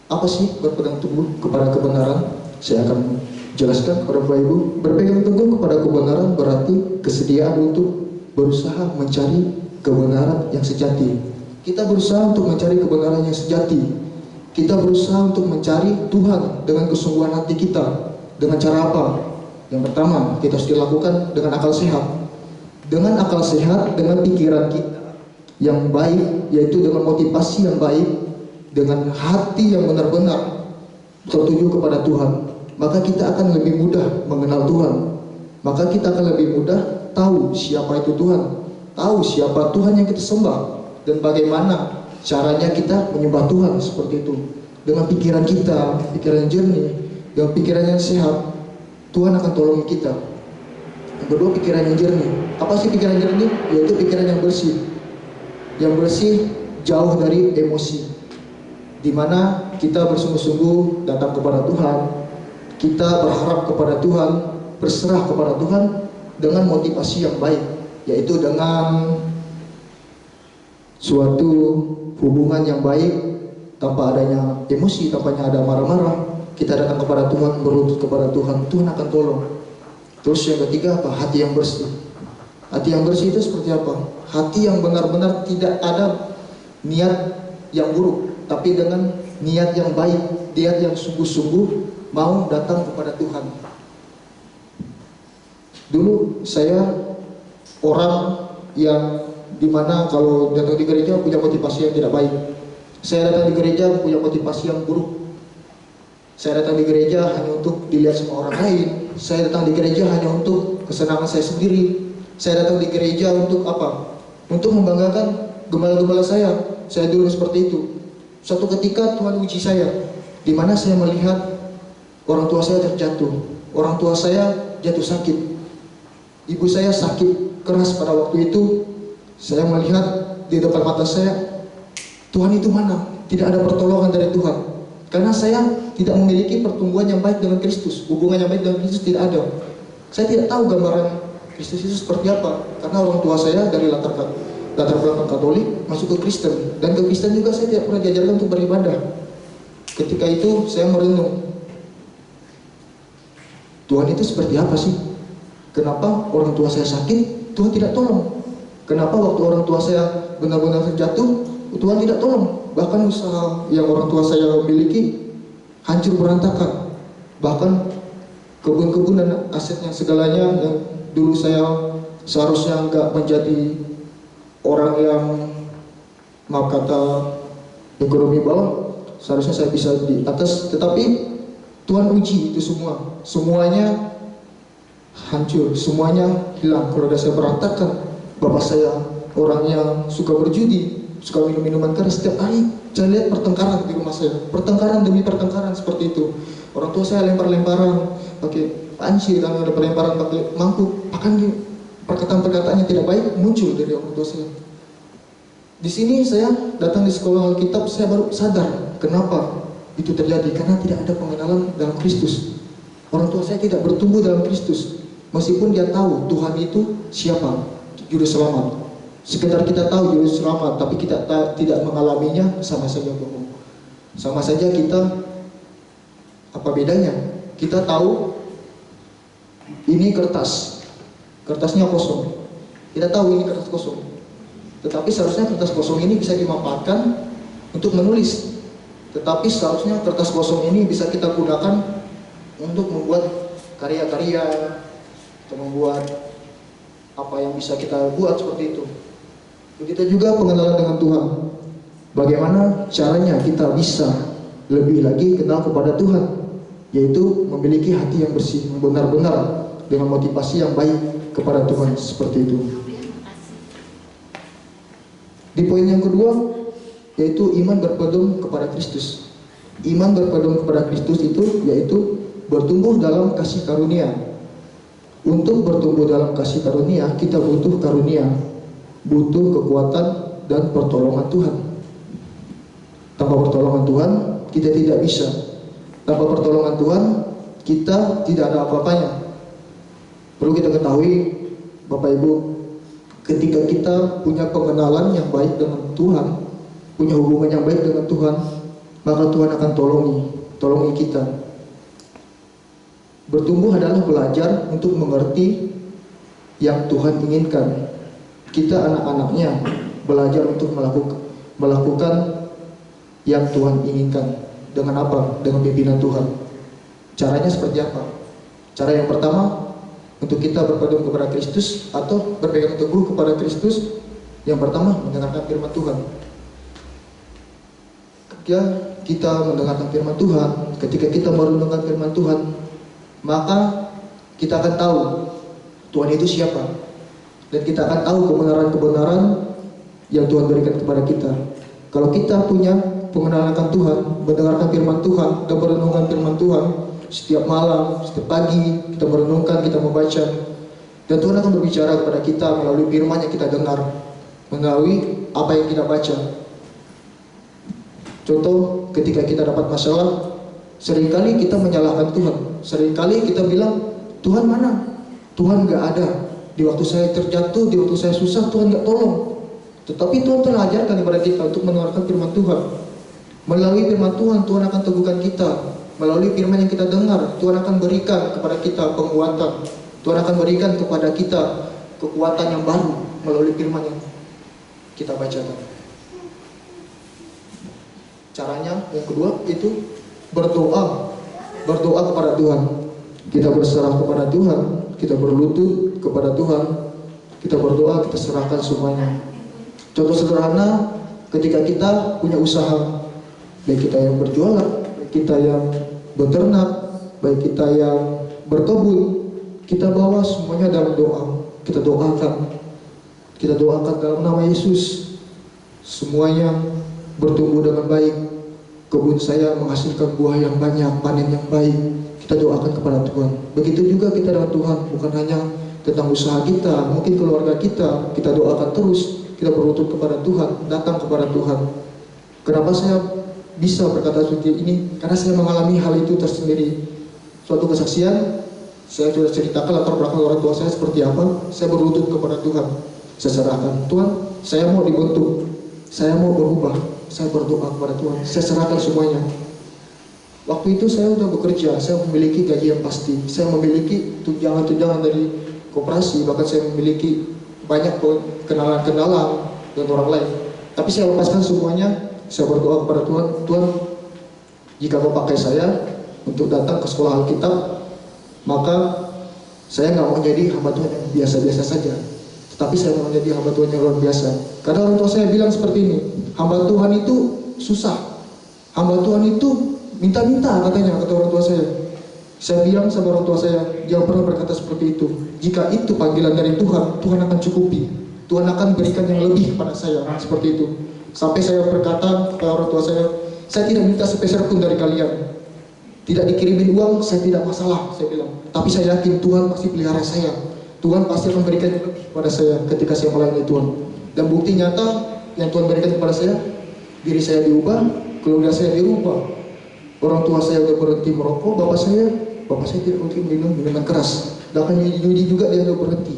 Apa sih berpegang teguh kepada kebenaran? Saya akan jelaskan kepada Bapak Ibu. Berpegang teguh kepada kebenaran berarti kesediaan untuk berusaha mencari kebenaran yang sejati. Kita berusaha untuk mencari kebenaran yang sejati. Kita berusaha untuk mencari Tuhan dengan kesungguhan hati kita. Dengan cara apa? Yang pertama, kita harus dilakukan dengan akal sehat. Dengan akal sehat, dengan pikiran kita yang baik, yaitu dengan motivasi yang baik, dengan hati yang benar-benar tertuju kepada Tuhan, maka kita akan lebih mudah mengenal Tuhan. Maka kita akan lebih mudah tahu siapa itu Tuhan, tahu siapa Tuhan yang kita sembah, dan bagaimana caranya kita menyembah Tuhan seperti itu. Dengan pikiran kita, pikiran yang jernih, dengan pikiran yang sehat, Tuhan akan tolong kita. Yang kedua, pikiran yang jernih. Apa sih pikiran jernih? Yaitu pikiran yang bersih. Yang bersih jauh dari emosi. Di mana kita bersungguh-sungguh datang kepada Tuhan, kita berharap kepada Tuhan, berserah kepada Tuhan dengan motivasi yang baik, yaitu dengan suatu hubungan yang baik, tanpa adanya emosi, tanpa ada marah-marah. Kita datang kepada Tuhan, berlutut kepada Tuhan, Tuhan akan tolong. Terus yang ketiga apa? Hati yang bersih. Hati yang bersih itu seperti apa? Hati yang benar-benar tidak ada niat yang buruk, tapi dengan niat yang baik, niat yang sungguh-sungguh mau datang kepada Tuhan. Dulu saya orang yang dimana kalau datang di gereja punya motivasi yang tidak baik. Saya datang di gereja punya motivasi yang buruk. Saya datang di gereja hanya untuk dilihat sama orang lain. Saya datang di gereja hanya untuk kesenangan saya sendiri. Saya datang di gereja untuk apa? Untuk membanggakan gembala-gembala saya. Saya dulu seperti itu. Suatu ketika Tuhan uji saya, di mana saya melihat orang tua saya terjatuh. Orang tua saya jatuh sakit. Ibu saya sakit keras pada waktu itu. Saya melihat di depan mata saya, Tuhan itu mana? Tidak ada pertolongan dari Tuhan. Karena saya tidak memiliki pertumbuhan yang baik dengan Kristus. Hubungan yang baik dengan Kristus tidak ada. Saya tidak tahu gambaran Kristus itu seperti apa. Karena orang tua saya dari latar belakang Katolik masuk ke Kristen. Dan ke Kristen juga saya tidak pernah diajarkan untuk beribadah. Ketika itu saya merenung, Tuhan itu seperti apa sih? Kenapa orang tua saya sakit, Tuhan tidak tolong? Kenapa waktu orang tua saya benar-benar terjatuh, Tuhan tidak tolong? Bahkan usaha yang orang tua saya miliki hancur berantakan. Bahkan kebun-kebun dan asetnya segalanya yang dulu saya seharusnya nggak menjadi orang yang, maaf kata, ekonomi bawah, seharusnya saya bisa di atas. Tetapi Tuhan uji itu semua. Semuanya hancur, semuanya hilang. Keluarga saya berantakan. Bapak saya orang yang suka berjudi, suka minum minuman keras. Setiap hari saya lihat pertengkaran di rumah saya, pertengkaran demi pertengkaran seperti itu. Orang tua saya lempar-lemparan pakai panci, kalau ada pelemparan pakai mangkuk, bahkan perkataan-perkataan yang tidak baik muncul dari orang tua saya. Di sini saya datang di sekolah Alkitab, saya baru sadar kenapa itu terjadi, karena tidak ada pengenalan dalam Kristus. Orang tua saya tidak bertumbuh dalam Kristus, meskipun dia tahu Tuhan itu siapa, juru selamat. Sekedar kita tahu juru selamat, tapi kita tidak mengalaminya, sama saja bohong. Sama saja kita, apa bedanya? Kita tahu ini kertasnya kosong. Kita tahu ini kertas kosong. Tetapi seharusnya kertas kosong ini bisa dimanfaatkan untuk menulis. Tetapi seharusnya kertas kosong ini bisa kita gunakan untuk membuat karya-karya, atau membuat apa yang bisa kita buat seperti itu. Begitu juga pengenalan dengan Tuhan. Bagaimana caranya kita bisa lebih lagi kenal kepada Tuhan, yaitu memiliki hati yang bersih, benar-benar dengan motivasi yang baik kepada Tuhan, seperti itu. Di poin yang kedua, yaitu iman berpedoman kepada Kristus. Iman berpedoman kepada Kristus itu yaitu bertumbuh dalam kasih karunia. Untuk bertumbuh dalam kasih karunia, kita butuh karunia, butuh kekuatan dan pertolongan Tuhan. Tanpa pertolongan Tuhan, kita tidak bisa. Tanpa pertolongan Tuhan, kita tidak ada apa-apanya. Perlu kita ketahui, Bapak Ibu, ketika kita punya pengenalan yang baik dengan Tuhan, punya hubungan yang baik dengan Tuhan, maka Tuhan akan tolongi kita. Bertumbuh adalah belajar untuk mengerti yang Tuhan inginkan. Kita anak-anaknya belajar untuk melakukan yang Tuhan inginkan. Dengan apa? Dengan pimpinan Tuhan. Caranya seperti apa? Cara yang pertama, untuk kita berpegang kepada Kristus atau berpegang teguh kepada Kristus, yang pertama mendengarkan firman Tuhan. Ketika kita mendengarkan firman Tuhan, ketika kita merenungkan firman Tuhan, maka kita akan tahu Tuhan itu siapa, dan kita akan tahu kebenaran-kebenaran yang Tuhan berikan kepada kita. Kalau kita punya pengenalan akan Tuhan, mendengarkan firman Tuhan dan merenungkan firman Tuhan setiap malam, setiap pagi kita merenungkan, kita membaca, Dan Tuhan akan berbicara kepada kita melalui firman yang kita dengar, melalui apa yang kita baca. Contoh, ketika kita dapat masalah, seringkali kita menyalahkan Tuhan. Seringkali kita bilang, Tuhan mana? Tuhan gak ada. Di waktu saya terjatuh, di waktu saya susah, Tuhan gak tolong. Tetapi Tuhan telah ajarkan kepada kita untuk mendengarkan firman Tuhan. Melalui firman Tuhan, Tuhan akan teguhkan kita. Melalui firman yang kita dengar, Tuhan akan berikan kepada kita penguatan. Tuhan akan berikan kepada kita kekuatan yang baru melalui firman yang kita bacakan. Caranya yang kedua itu berdoa. Berdoa kepada Tuhan. Kita berserah kepada Tuhan, kita berlutut kepada Tuhan, kita berdoa, kita serahkan semuanya. Contoh sederhana, ketika kita punya usaha, baik kita yang berjualan, baik kita yang beternak, baik kita yang berkebun, kita bawa semuanya dalam doa. Kita doakan dalam nama Yesus, semuanya bertumbuh dengan baik. Kebun saya menghasilkan buah yang banyak, panen yang baik. Kita doakan kepada Tuhan. Begitu juga kita dengan Tuhan, bukan hanya tentang usaha kita, mungkin keluarga kita doakan terus. Kita berlutut kepada Tuhan, datang kepada Tuhan. Kenapa saya bisa berkata seperti ini? Karena saya mengalami hal itu tersendiri. Suatu kesaksian, saya sudah ceritakan latar belakang orang tua saya seperti apa. Saya berlutut kepada Tuhan. Saya serahkan, Tuhan, saya mau dibentuk, saya mau berubah. Saya berdoa kepada Tuhan, saya serahkan semuanya. Waktu itu saya sudah bekerja, saya memiliki gaji yang pasti, saya memiliki tunjangan-tunjangan dari koperasi, bahkan saya memiliki banyak kenalan-kenalan dan orang lain. Tapi saya lepaskan semuanya, saya berdoa kepada Tuhan, Tuhan, jika Kau pakai saya untuk datang ke sekolah Alkitab, maka saya nggak mau jadi hamba Tuhan yang biasa-biasa saja, tetapi saya mau menjadi hamba Tuhan yang luar biasa. Karena orang tua saya bilang seperti ini, hamba Tuhan itu susah, hamba Tuhan itu minta-minta, katanya, kata orang tua saya. Saya bilang sama orang tua saya, jangan pernah berkata seperti itu. Jika itu panggilan dari Tuhan, Tuhan akan cukupi. Tuhan akan berikan yang lebih kepada saya, seperti itu. Sampai saya berkata kepada orang tua saya tidak minta sepeser pun dari kalian. Tidak dikirimin uang, saya tidak masalah, saya bilang. Tapi saya yakin Tuhan pasti pelihara saya. Tuhan pasti akan berikan yang lebih kepada saya ketika saya melayani Tuhan. Dan bukti nyata yang Tuhan berikan kepada saya, diri saya diubah, keluarga saya dirubah. Orang tua saya sudah berhenti merokok, bapak saya tidak mungkin minum minuman keras. Bahkan judi juga dia sudah berhenti.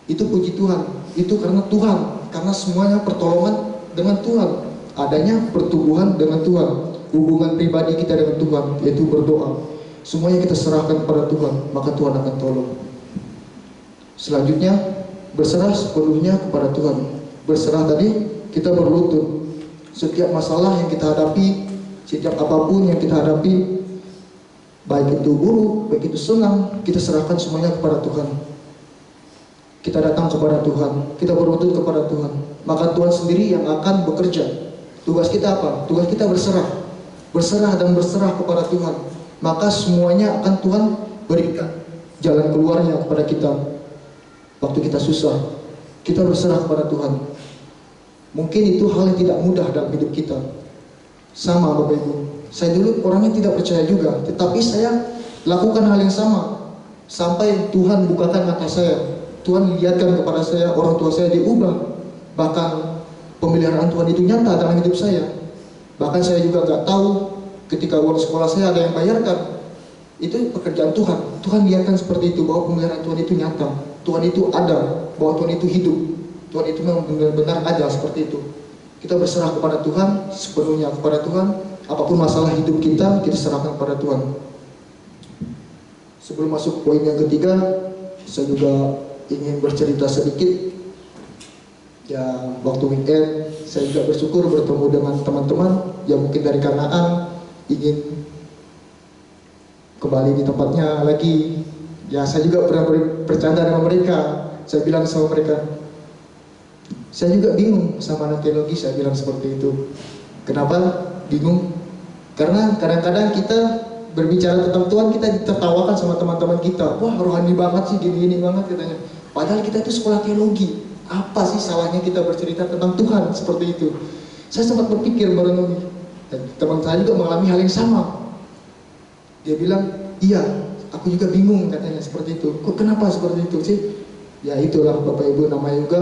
Itu puji Tuhan, itu karena Tuhan, karena semuanya pertolongan dengan Tuhan, adanya pertumbuhan dengan Tuhan, hubungan pribadi kita dengan Tuhan, yaitu berdoa. Semuanya kita serahkan kepada Tuhan, maka Tuhan akan tolong. Selanjutnya, berserah sepenuhnya kepada Tuhan. Berserah tadi, kita berlutut. Setiap masalah yang kita hadapi, setiap apapun yang kita hadapi, baik itu buruk, baik itu senang, kita serahkan semuanya kepada Tuhan. Kita datang kepada Tuhan, kita berlutut kepada Tuhan. Maka Tuhan sendiri yang akan bekerja. Tugas kita apa? Tugas kita berserah. Berserah dan berserah kepada Tuhan. Maka semuanya akan Tuhan berikan jalan keluarnya kepada kita. Waktu kita susah, kita berserah kepada Tuhan. Mungkin itu hal yang tidak mudah dalam hidup kita. Sama Bapak Ibu, saya dulu orangnya tidak percaya juga, tetapi saya lakukan hal yang sama sampai Tuhan bukakan mata saya. Tuhan lihatkan kepada saya, orang tua saya diubah. Bahkan pemeliharaan Tuhan itu nyata dalam hidup saya. Bahkan saya juga nggak tahu ketika uang sekolah saya ada yang bayarkan. Itu pekerjaan Tuhan. Tuhan lihatkan seperti itu, bahwa pemeliharaan Tuhan itu nyata. Tuhan itu ada, bahwa Tuhan itu hidup. Tuhan itu memang benar-benar ada seperti itu. Kita berserah kepada Tuhan, sepenuhnya kepada Tuhan. Apapun masalah hidup kita serahkan kepada Tuhan. Sebelum masuk poin yang ketiga, saya juga ingin bercerita sedikit. Ya, waktu weekend, saya juga bersyukur bertemu dengan teman-teman yang mungkin dari Kanaan, ingin kembali di tempatnya lagi. Ya, saya juga pernah bercanda dengan mereka. Saya bilang sama mereka, saya juga bingung sama anak teologi, saya bilang seperti itu. Kenapa bingung? Karena kadang-kadang kita berbicara tentang Tuhan, kita ditertawakan sama teman-teman kita. Wah, rohani banget sih, gini-gini banget katanya. Padahal kita itu sekolah teologi. Apa sih salahnya kita bercerita tentang Tuhan seperti itu? Saya sempat berpikir merenungi. Dan teman saya juga mengalami hal yang sama. Dia bilang, iya, aku juga bingung katanya seperti itu. Kok kenapa seperti itu sih? Ya itulah Bapak Ibu, namanya juga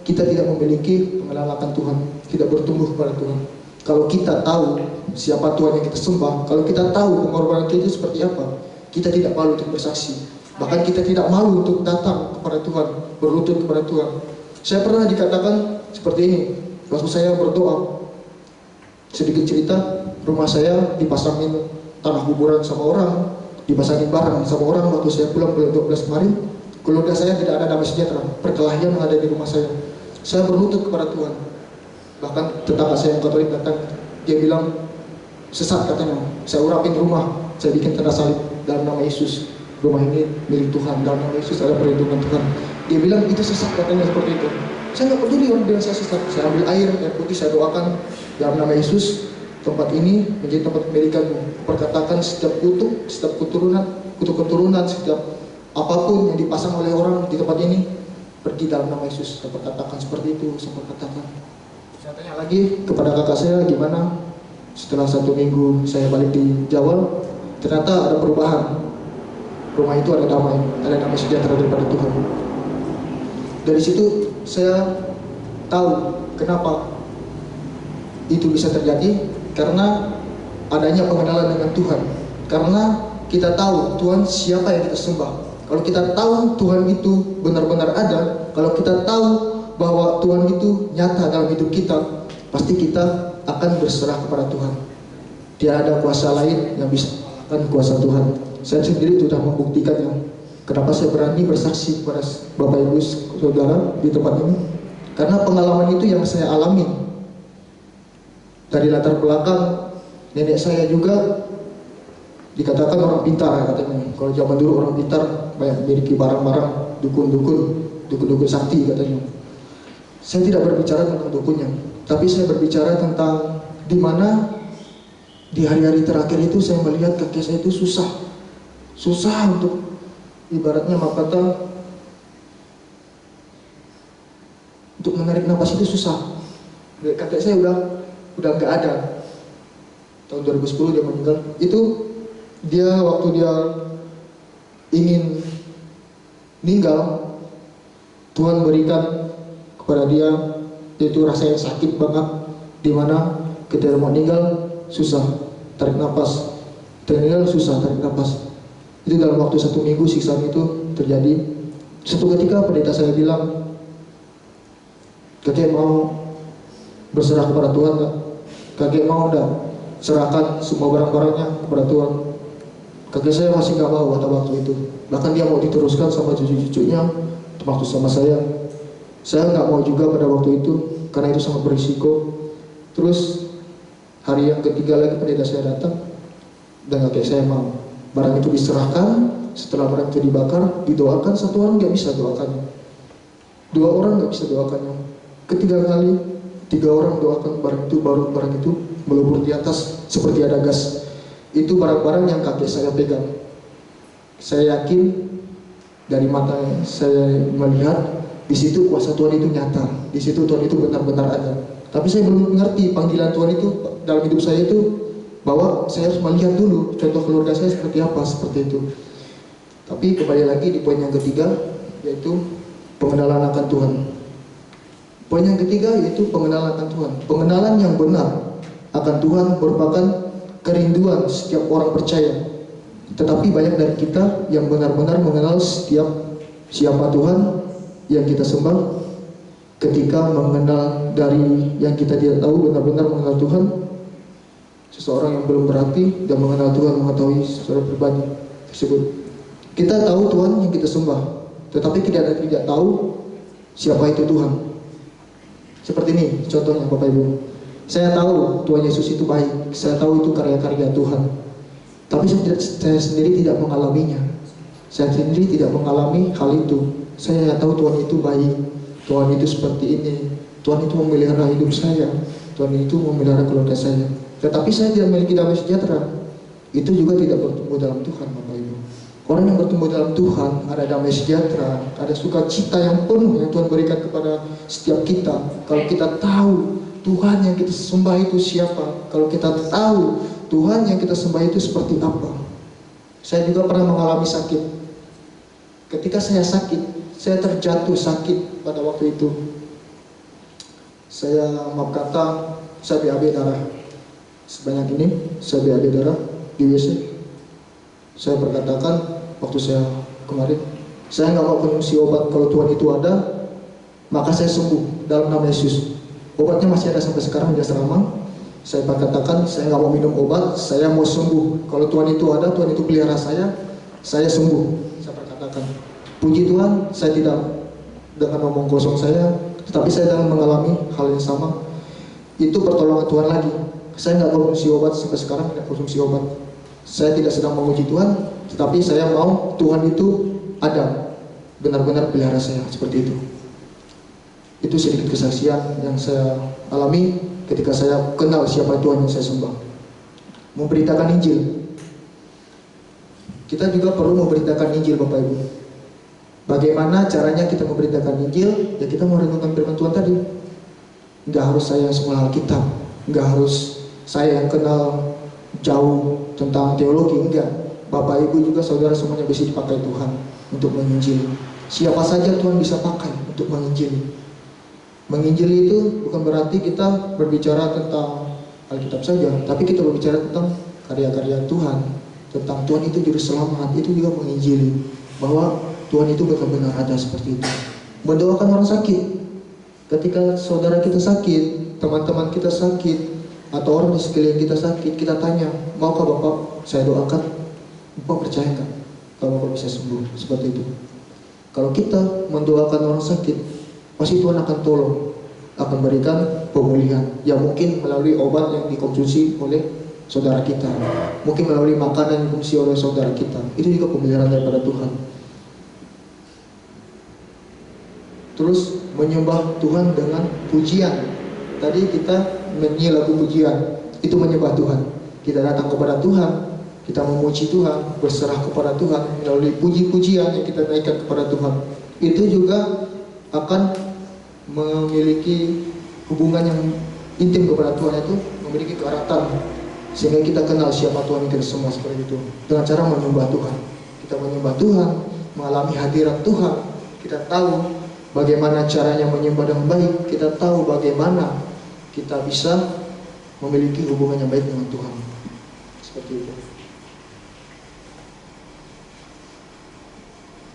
kita tidak memiliki pengenalan akan Tuhan, tidak bertumbuh kepada Tuhan. Kalau kita tahu siapa Tuhan yang kita sembah, kalau kita tahu pengorbanan kita itu seperti apa, kita tidak malu untuk bersaksi. Bahkan kita tidak malu untuk datang kepada Tuhan, berlutut kepada Tuhan. Saya pernah dikatakan seperti ini, waktu saya berdoa. Sedikit cerita, rumah saya dipasangin tanah kuburan sama orang, dipasangin barang sama orang waktu saya pulang bulan 12 kemarin. Keluarga saya tidak ada damai sejahtera, perkelahian yang ada di rumah saya. Saya berlutut kepada Tuhan. Bahkan tetangga saya yang Katolik datang, dia bilang, sesat katanya, saya urapin rumah, saya bikin tanda salib dalam nama Yesus. Rumah ini milik Tuhan, dalam nama Yesus ada perlindungan Tuhan. Dia bilang itu sesat katanya, seperti itu. Saya nggak peduli orang bilang saya sesat. Saya ambil air putih, saya doakan dalam nama Yesus, tempat ini menjadi tempat pemilikanmu. Perkatakan setiap kutuk, setiap keturunan, setiap apapun yang dipasang oleh orang di tempat ini, pergi dalam nama Yesus. Saya perkatakan seperti itu, saya perkatakan. Saya tanya lagi kepada kakak saya, gimana setelah 1 minggu saya balik di Jawa, ternyata ada perubahan. Rumah itu ada damai sejahtera daripada Tuhan. Dari situ saya tahu kenapa itu bisa terjadi, karena adanya pengenalan dengan Tuhan. Karena kita tahu Tuhan siapa yang kita sembah. Kalau kita tahu Tuhan itu benar-benar ada, kalau kita tahu bahwa Tuhan itu nyata dalam hidup kita, pasti kita akan berserah kepada Tuhan. Tidak ada kuasa lain yang bisa mengalahkan kuasa Tuhan. Saya sendiri sudah membuktikannya. Kenapa saya berani bersaksi kepada Bapak Ibu Saudara di tempat ini? Karena pengalaman itu yang saya alami. Dari latar belakang nenek saya juga dikatakan orang pintar katanya. Kalau zaman dulu orang pintar banyak memiliki barang-barang, dukun sakti katanya. Saya tidak berbicara tentang dukunnya, tapi saya berbicara tentang di mana di hari-hari terakhir itu saya melihat kaki saya itu susah untuk, ibaratnya kata, untuk menarik napas itu susah. Kakek saya udah nggak ada. Tahun 2010 dia meninggal. Itu dia waktu dia ingin meninggal, Tuhan berikan kepada dia yaitu rasa yang sakit banget, dimana ketika mau meninggal susah tarik napas, susah tarik napas. Itu dalam waktu 1 minggu siksaan itu terjadi. Suatu ketika pendeta saya bilang, kakek mau berserah kepada Tuhan gak? Kakek mau enggak serahkan semua barang-barangnya kepada Tuhan? Kakek saya masih gak mau pada waktu itu. Bahkan dia mau diteruskan sama cucu-cucunya waktu sama saya. Saya gak mau juga pada waktu itu, karena itu sangat berisiko. Terus hari yang ketiga lagi pendeta saya datang, dan kakek saya mau. Barang itu diserahkan, setelah barang itu dibakar, didoakan. 1 orang gak bisa doakannya, 2 orang gak bisa doakannya. Ketiga kali 3 orang doakan barang itu, baru barang itu melebur di atas seperti ada gas. Itu barang-barang yang kakek saya pegang. Saya yakin dari mata saya melihat di situ kuasa Tuhan itu nyata, di situ Tuhan itu benar-benar ada. Tapi saya belum mengerti panggilan Tuhan itu dalam hidup saya itu, bahwa saya harus melihat dulu contoh keluarga saya seperti apa, seperti itu. Tapi kembali lagi di poin yang ketiga, yaitu pengenalan akan Tuhan. Poin yang ketiga yaitu pengenalan akan Tuhan. Pengenalan yang benar akan Tuhan merupakan kerinduan setiap orang percaya. Tetapi banyak dari kita yang benar-benar mengenal siapa Tuhan yang kita sembah. Ketika mengenal dari yang kita tidak tahu, benar-benar mengenal Tuhan, seseorang yang belum berarti dan mengenal Tuhan mengetahui secara pribadi tersebut. Kita tahu Tuhan yang kita sembah, tetapi kita tidak tahu siapa itu Tuhan. Seperti ini contohnya Bapak Ibu. Saya tahu Tuhan Yesus itu baik, saya tahu itu karya-karya Tuhan, tapi saya sendiri tidak mengalaminya. Saya sendiri tidak mengalami hal itu. Saya tahu Tuhan itu baik, Tuhan itu seperti ini, Tuhan itu memelihara hidup saya, Tuhan itu memelihara keluarga saya. Tetapi saya tidak memiliki damai sejahtera. Itu juga tidak bertumbuh dalam Tuhan, Bapak Ibu. Orang yang bertumbuh dalam Tuhan ada damai sejahtera, ada sukacita yang penuh yang Tuhan berikan kepada setiap kita. Kalau kita tahu Tuhan yang kita sembah itu siapa, kalau kita tahu Tuhan yang kita sembah itu seperti apa. Saya juga pernah mengalami sakit. Ketika saya sakit, saya terjatuh sakit pada waktu itu. Saya maaf kata, saya BAB darah sebanyak ini, saya BAB darah di WC. Saya berkatakan waktu saya kemarin, saya nggak mau konsumsi obat. Kalau Tuhan itu ada, maka saya sembuh dalam nama Yesus. Obatnya masih ada sampai sekarang di asrama. Saya berkatakan saya nggak mau minum obat, saya mau sembuh. Kalau Tuhan itu ada, Tuhan itu pelihara saya sembuh. Saya berkatakan, puji Tuhan, saya tidak dengan ngomong kosong saya, tetapi saya sedang mengalami hal yang sama. Itu pertolongan Tuhan lagi. Saya nggak konsumsi obat sampai sekarang, tidak konsumsi obat. Saya tidak sedang memuji Tuhan, tetapi saya mau Tuhan itu ada, benar-benar pelihara saya seperti itu. Itu sedikit kesaksian yang saya alami ketika saya kenal siapa Tuhan yang saya sembah. Memberitakan Injil. Kita juga perlu memberitakan Injil, Bapak Ibu. Bagaimana caranya kita memberitakan Injil? Ya kita mau renungkan firman Tuhan tadi. Nggak harus saya yang sekolah Alkitab, nggak harus saya yang kenal jauh tentang teologi, enggak. Bapak Ibu juga saudara semuanya bisa dipakai Tuhan untuk menginjili. Siapa saja Tuhan bisa pakai untuk menginjili. Menginjili itu bukan berarti kita berbicara tentang Alkitab saja, tapi kita berbicara tentang karya-karya Tuhan, tentang Tuhan itu juru selamat. Itu juga menginjili bahwa Tuhan itu benar-benar ada seperti itu. Mendoakan orang sakit. Ketika saudara kita sakit, teman-teman kita sakit, atau orang di sekeliling kita sakit, kita tanya, maukah Bapak saya doakan? Bapak percaya nggak kalau Bapak bisa sembuh? Seperti itu. Kalau kita mendoakan orang sakit, pasti Tuhan akan tolong, akan berikan pemulihan. Ya mungkin melalui obat yang dikonsumsi oleh saudara kita, mungkin melalui makanan yang dikonsumsi oleh saudara kita. Itu juga pemeliharaan daripada Tuhan. Terus menyembah Tuhan dengan pujian. Tadi kita menyanyi lagu pujian, itu menyembah Tuhan. Kita datang kepada Tuhan, kita memuji Tuhan, berserah kepada Tuhan melalui puji-pujian yang kita naikkan kepada Tuhan. Itu juga akan memiliki hubungan yang intim kepada Tuhan, itu memiliki keeratan sehingga kita kenal siapa Tuhan kita semua seperti itu. Dengan cara menyembah Tuhan, kita menyembah Tuhan, mengalami hadirat Tuhan. Kita tahu bagaimana caranya menyembah dengan baik. Kita tahu bagaimana kita bisa memiliki hubungan yang baik dengan Tuhan. Seperti itu.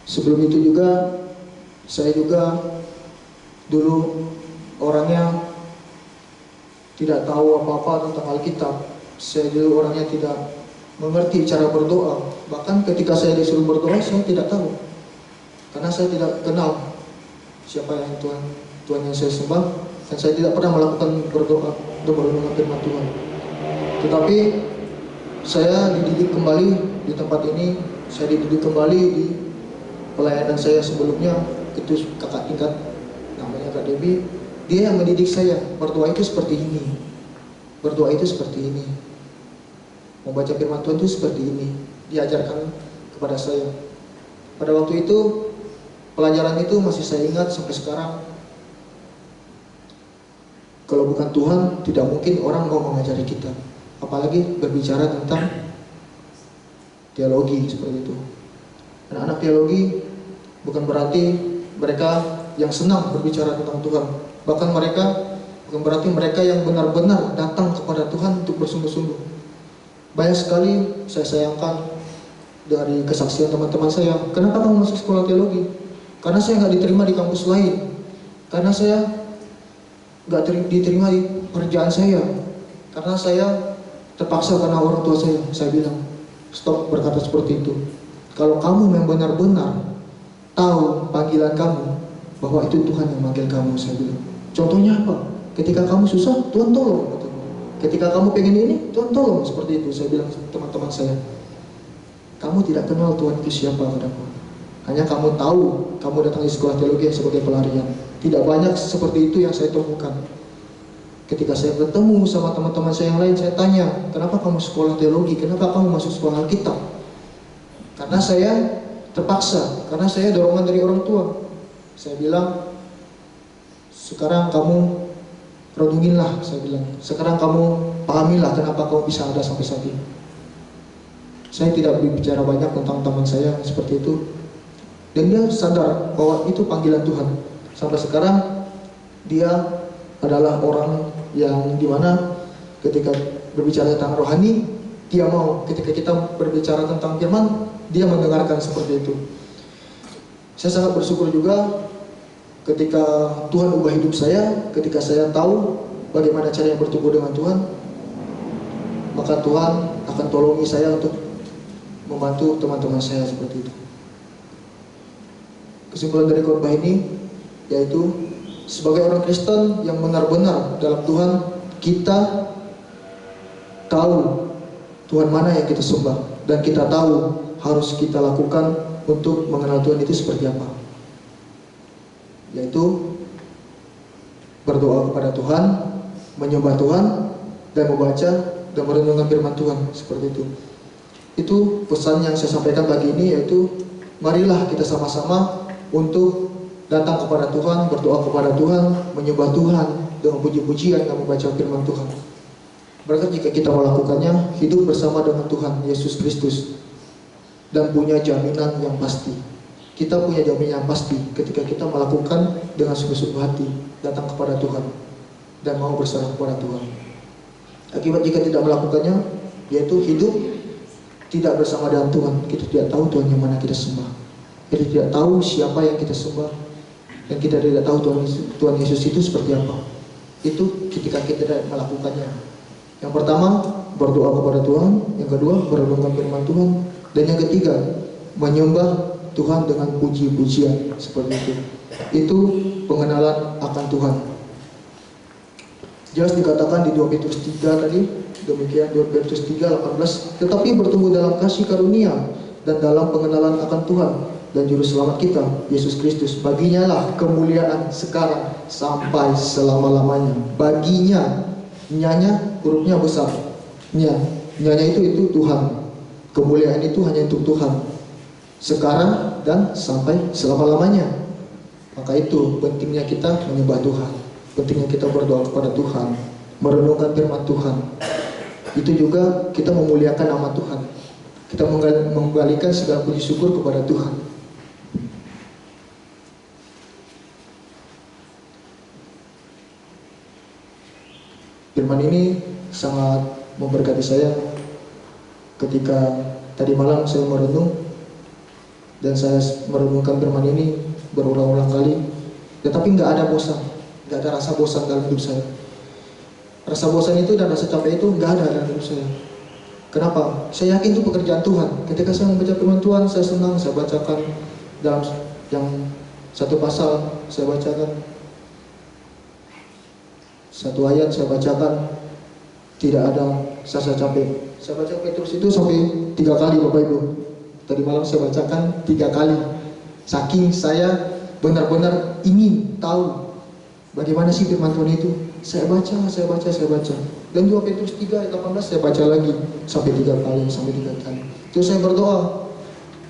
Sebelum itu juga, saya juga dulu orangnya tidak tahu apa-apa tentang Alkitab. Saya dulu orangnya tidak mengerti cara berdoa. Bahkan ketika saya disuruh berdoa, saya tidak tahu. Karena saya tidak kenal siapa yang Tuhan yang saya sembah. Dan saya tidak pernah melakukan berdoa untuk merenungkan firman Tuhan. Tetapi saya dididik kembali di tempat ini. Saya dididik kembali di pelayanan saya sebelumnya. Itu kakak tingkat namanya Kak Debbie. Dia yang mendidik saya. Berdoa itu seperti ini. Berdoa itu seperti ini. Membaca firman Tuhan itu seperti ini. Diajarkan kepada saya. Pada waktu itu pelajaran itu masih saya ingat sampai sekarang. Kalau bukan Tuhan, tidak mungkin orang mau mengajari kita. Apalagi berbicara tentang teologi seperti itu. Anak-anak teologi bukan berarti mereka yang senang berbicara tentang Tuhan. Bahkan mereka bukan berarti mereka yang benar-benar datang kepada Tuhan untuk bersungguh-sungguh. Banyak sekali saya sayangkan dari kesaksian teman-teman saya. Kenapa kamu masuk sekolah teologi? Karena saya nggak diterima di kampus lain. Karena saya nggak diterima di pekerjaan saya, karena saya terpaksa karena orang tua saya bilang stop berkata seperti itu. Kalau kamu yang benar-benar tahu panggilan kamu, bahwa itu Tuhan yang manggil kamu, saya bilang. Contohnya apa? Ketika kamu susah, Tuhan tolong. Ketika kamu pengen ini, Tuhan tolong, seperti itu saya bilang teman-teman saya. Kamu tidak kenal Tuhan itu siapa, kataku. Hanya kamu tahu, kamu datang di sekolah teologi sebagai pelarian. Tidak banyak seperti itu yang saya temukan. Ketika saya bertemu sama teman-teman saya yang lain, saya tanya, kenapa kamu sekolah teologi? Kenapa kamu masuk sekolah Alkitab? Karena saya terpaksa, karena saya dorongan dari orang tua. Saya bilang, sekarang kamu renunginlah, saya bilang. Sekarang kamu pahamilah kenapa kamu bisa ada sampai saat ini. Saya tidak berbicara banyak tentang teman saya seperti itu. dan dia sadar bahwa itu panggilan Tuhan. Sampai sekarang dia adalah orang yang dimana ketika berbicara tentang rohani, dia mau. Ketika kita berbicara tentang firman, dia mendengarkan seperti itu. Saya sangat bersyukur juga ketika Tuhan ubah hidup saya, ketika saya tahu bagaimana cara yang bertumbuh dengan Tuhan, maka Tuhan akan tolongi saya untuk membantu teman-teman saya seperti itu. Kesimpulan dari khotbah ini yaitu sebagai orang Kristen yang benar-benar dalam Tuhan, kita tahu Tuhan mana yang kita sembah, dan kita tahu harus kita lakukan untuk mengenal Tuhan itu seperti apa, yaitu berdoa kepada Tuhan, menyembah Tuhan, dan membaca dan merenungkan firman Tuhan seperti itu. Itu pesan yang saya sampaikan pagi ini, yaitu marilah kita sama-sama untuk datang kepada Tuhan, berdoa kepada Tuhan, menyembah Tuhan dengan puji-pujian dan membaca firman Tuhan. Berkat jika kita melakukannya, hidup bersama dengan Tuhan Yesus Kristus, dan punya jaminan yang pasti. Kita punya jaminan yang pasti ketika kita melakukan dengan sungguh-sungguh hati, datang kepada Tuhan dan mau berserah kepada Tuhan. Akibat jika tidak melakukannya, yaitu hidup tidak bersama dengan Tuhan. Kita tidak tahu Tuhan yang mana kita sembah, kita tidak tahu siapa yang kita sembah, dan kita tidak tahu Tuhan Yesus itu seperti apa. Itu ketika kita tidak melakukannya. Yang pertama, berdoa kepada Tuhan. Yang kedua, merenungkan firman Tuhan. Dan yang ketiga, menyembah Tuhan dengan puji-pujian seperti itu. Itu pengenalan akan Tuhan. Jelas dikatakan di 2 Petrus 3 tadi, demikian 2 Petrus 3:18, tetapi bertumbuh dalam kasih karunia dan dalam pengenalan akan Tuhan dan juru selamat kita, Yesus Kristus. Baginya lah kemuliaan sekarang sampai selama-lamanya. Baginya, nyanya hurufnya besar, nyanya itu Tuhan. Kemuliaan itu hanya untuk Tuhan, sekarang dan sampai selama-lamanya. Maka itu pentingnya kita menyembah Tuhan, pentingnya kita berdoa kepada Tuhan, merenungkan firman Tuhan. Itu juga kita memuliakan nama Tuhan, kita mengembalikan segala puji syukur kepada Tuhan. Firman ini sangat memberkati saya. Ketika tadi malam saya merenung, dan saya merenungkan firman ini berulang-ulang kali, tetapi nggak ada bosan, nggak ada rasa bosan dalam hidup saya. Rasa bosan itu dan rasa capek itu nggak ada dalam hidup saya. Kenapa? Saya yakin itu pekerjaan Tuhan. Ketika saya membaca firman Tuhan, saya senang. Saya bacakan dalam yang satu pasal, saya bacakan satu ayat, saya bacakan, tidak ada rasa capek. Saya baca Petrus itu sampai 3 kali, Bapak Ibu. Tadi malam saya bacakan 3 kali. Saking saya benar-benar ingin tahu bagaimana sih firman Tuhan itu. Saya baca. Dan 2 Petrus 3 ayat 18 saya baca lagi sampai 3 kali. Terus saya berdoa.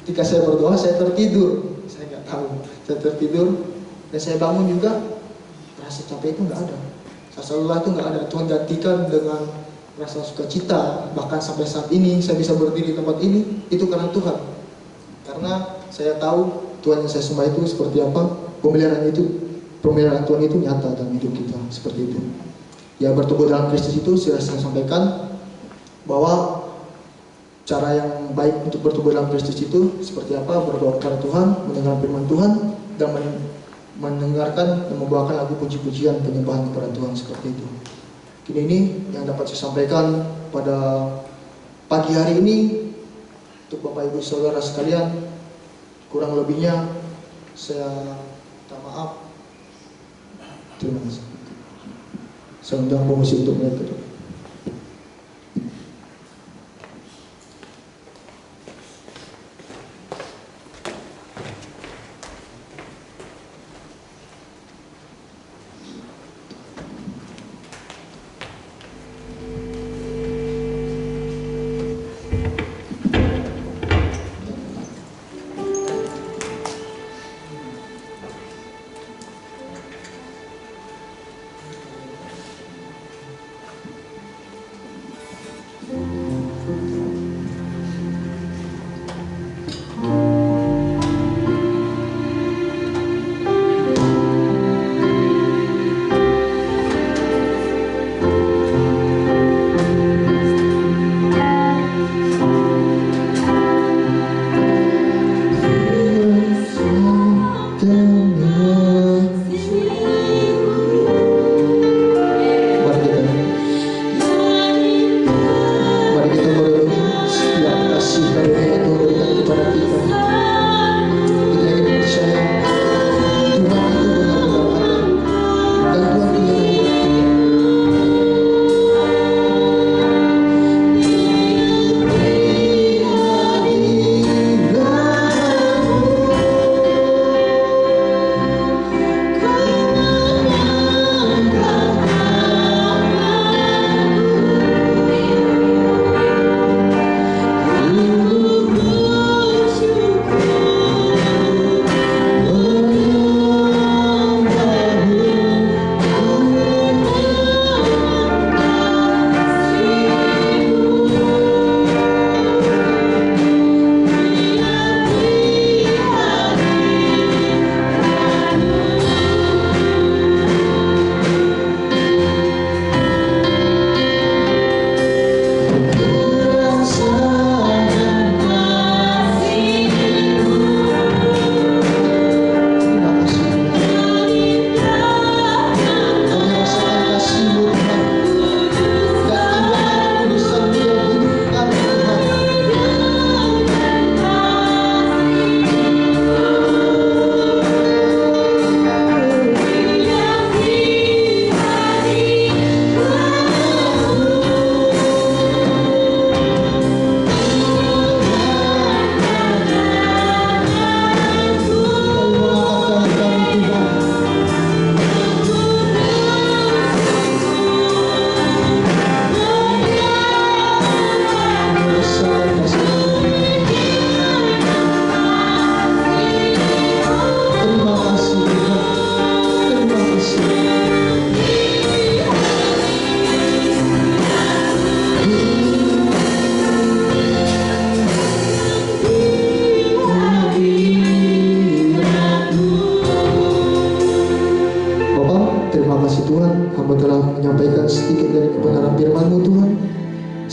Ketika saya berdoa, saya tertidur. Saya nggak tahu. Saya tertidur dan saya bangun juga, rasa capek itu nggak ada. Rasa lelah itu nggak ada. Tuhan gantikan dengan rasa sukacita. Bahkan sampai saat ini saya bisa berdiri di tempat ini, itu karena Tuhan. Karena saya tahu Tuhan yang saya sembah itu seperti apa. Pemeliharaan Tuhan itu nyata dalam hidup kita seperti itu. Ya, bertumbuh dalam Kristus itu sudah saya sampaikan bahwa cara yang baik untuk bertumbuh dalam Kristus itu seperti apa? Berdoa kepada Tuhan, mendengar firman Tuhan, dan mendengarkan dan membawakan lagu puji-pujian penyembahan kepada Tuhan seperti itu. Kini ini yang dapat saya sampaikan pada pagi hari ini untuk Bapak Ibu Saudara sekalian. Kurang lebihnya saya minta maaf. Terima kasih. Saya undang pengusir untuk naik ke depan.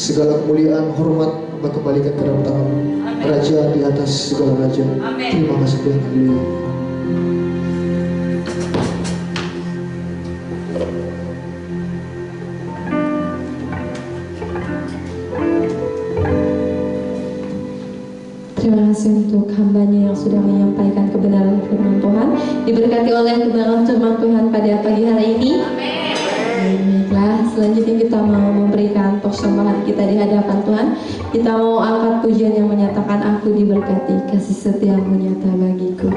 segala kemuliaan, hormat Hamba kembalikan ke dalam tangan Raja di atas segala raja. Terima kasih Tuhan. Haleluya. Terima kasih untuk hambanya yang sudah menyampaikan kebenaran firman Tuhan. Diberkati oleh kebenaran firman Tuhan pada pagi hari ini. Baiklah, selanjutnya kita mau memberikan persembahan kita di hadapan Tuhan. Kita mau angkat pujian yang menyatakan aku diberkati, kasih setiamu nyata bagiku.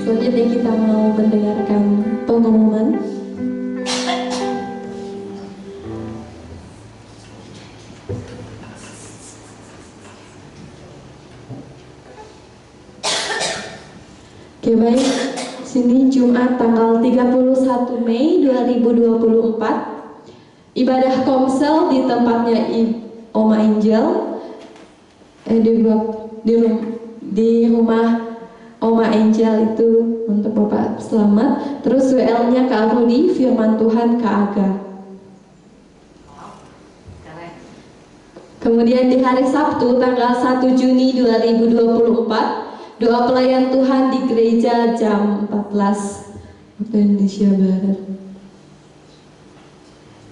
Selanjutnya kita mau mendengarkan pengumuman. Oke, baik. Sini Jumat tanggal 31 Mei 2024. Ibadah komsel di tempatnya Oma Angel. Di rumah Oma Angel itu untuk Bapak Selamat. Terus WL-nya Kak Rudi, Firman Tuhan Kak Aga. Kemudian di hari Sabtu tanggal 1 Juni 2024, doa pelayan Tuhan di gereja jam 14 waktu Indonesia Barat.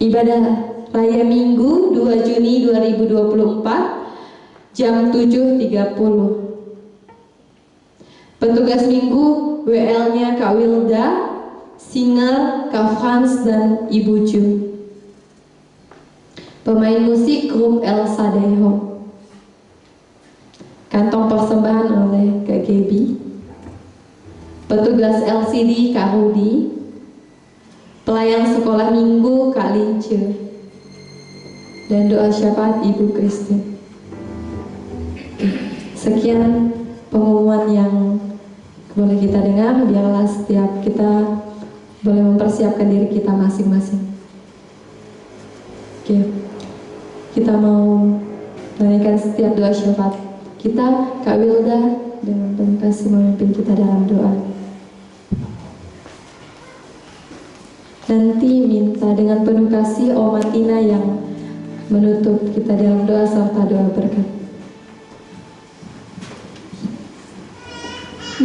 Ibadah Raya Minggu 2 Juni 2024 jam 7.30. Petugas Minggu WL-nya Kak Wilda, singer Kak Frans dan Ibu Ju. Pemain musik grup Elsa Deho. Kantong persembahan oleh Kak Gaby. Petugas LCD Kak Rudi. Pelayan sekolah Minggu Kak Lince. Dan doa syafaat Ibu Kristen. Sekian pengumuman yang boleh kita dengar. Biarlah setiap kita boleh mempersiapkan diri kita masing-masing. Oke, kita mau menaikkan setiap doa syafaat kita. Kak Wilda dengan penuh kasih memimpin kita dalam doa. Nanti minta dengan penuh kasih Oma Tina yang menutup kita dalam doa serta doa berkat.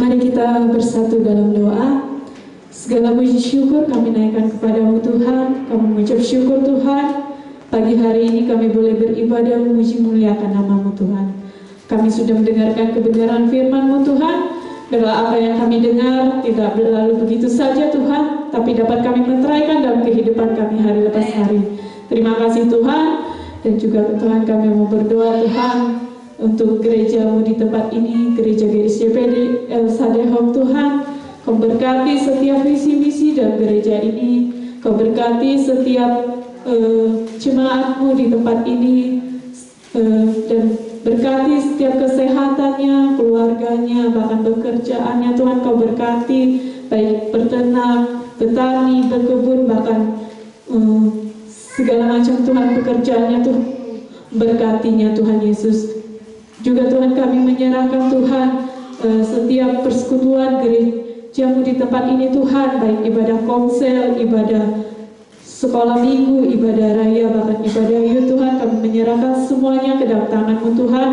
Mari kita bersatu dalam doa. Segala puji syukur kami naikkan kepadamu Tuhan. Kami mengucap syukur Tuhan. Pagi hari ini kami boleh beribadah memuji muliakan nama-Mu Tuhan. Kami sudah mendengarkan kebenaran firman-Mu Tuhan. Biarlah apa yang kami dengar tidak berlalu begitu saja Tuhan, tapi dapat kami meteraikan dalam kehidupan kami hari lepas hari. Terima kasih Tuhan. Dan juga Tuhan kami mau berdoa Tuhan untuk gereja-Mu di tempat ini, gereja GSCPD El Sadehok Tuhan. Kau berkati setiap visi-misi dalam gereja ini. Kau berkati setiap jemaat-Mu di tempat ini, dan berkati setiap kesehatannya, keluarganya, bahkan pekerjaannya. Tuhan Kau berkati baik peternak, petani, berkebun, bahkan segala macam Tuhan pekerjaannya tuh berkatinya Tuhan Yesus. Juga Tuhan kami menyerahkan Tuhan setiap persekutuan gereja-Mu di tempat ini Tuhan, baik ibadah komsel, ibadah sekolah minggu, ibadah raya, bahkan ibadah youth Tuhan, kami menyerahkan semuanya ke dalam tangan-Mu Tuhan.